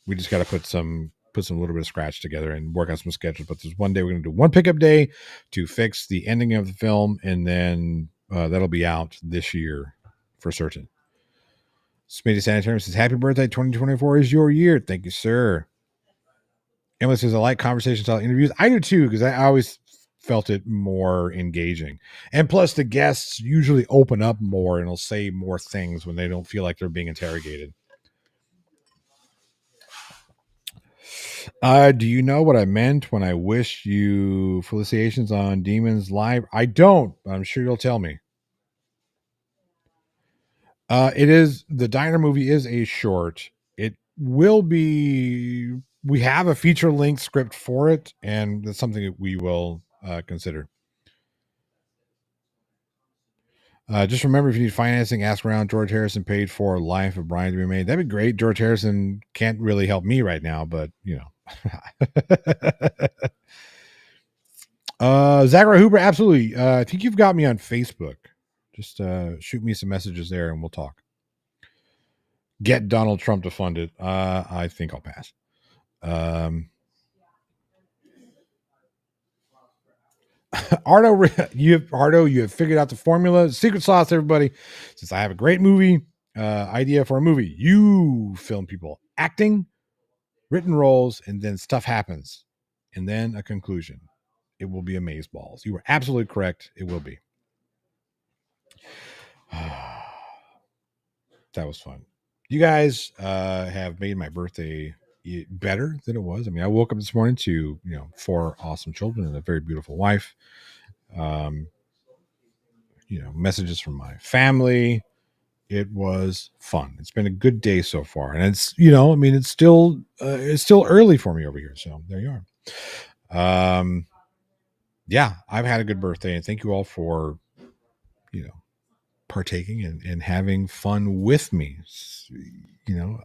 We just got to put some little bit of scratch together and work on some schedules. But there's one day we're going to do one pickup day to fix the ending of the film, and then that'll be out this year for certain. Smitty Sanitarium says, happy birthday. 2024 is your year. Thank you, sir. Emily says, I like conversation style interviews. I do too, because I always felt it more engaging. And plus, the guests usually open up more and will say more things when they don't feel like they're being interrogated. Do you know what I meant when I wish you felicitations on Demons Live? I don't, but I'm sure you'll tell me. It is, the Diner movie is a short. It will be, we have a feature length script for it, and that's something that we will consider. Just remember, if you need financing, ask around. George Harrison paid for Life of Brian to be made. That'd be great. George Harrison can't really help me right now, but Zachary Hooper, absolutely. I think you've got me on Facebook. Just shoot me some messages there and we'll talk. Get Donald Trump to fund it. I think I'll pass. Ardo, you have figured out the formula. Secret sauce, everybody. Since I have a great movie idea for a movie, you film people acting, written roles, and then stuff happens, and then a conclusion. It will be amazeballs. You were absolutely correct. It will be. That was fun. You guys have made my birthday better than it was. I mean, I woke up this morning to 4 awesome children and a very beautiful wife. Messages from my family. It was fun. It's been a good day so far, and it's it's still early for me over here. So there you are. Yeah, I've had a good birthday, and thank you all for partaking and having fun with me.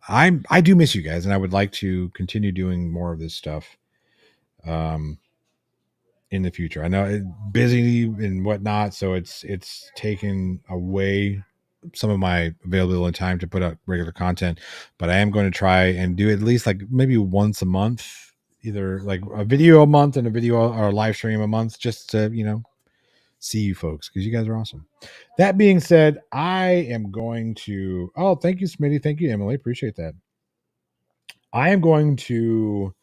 I do miss you guys, and I would like to continue doing more of this stuff in the future. I know busy and whatnot, so it's taken away some of my availability and time to put out regular content, but I am going to try and do at least like maybe once a month, either like a video a month and a video or a live stream a month, just to see you folks, because you guys are awesome. That being said, I am going to thank you, Smitty, thank you, Emily, appreciate that. I am going to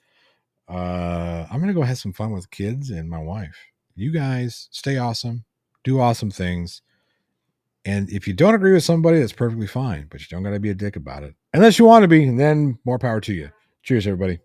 I'm gonna go have some fun with kids and my wife. You guys stay awesome, do awesome things. And if you don't agree with somebody, that's perfectly fine, but you don't got to be a dick about it. Unless you want to be, and then more power to you. Cheers, everybody.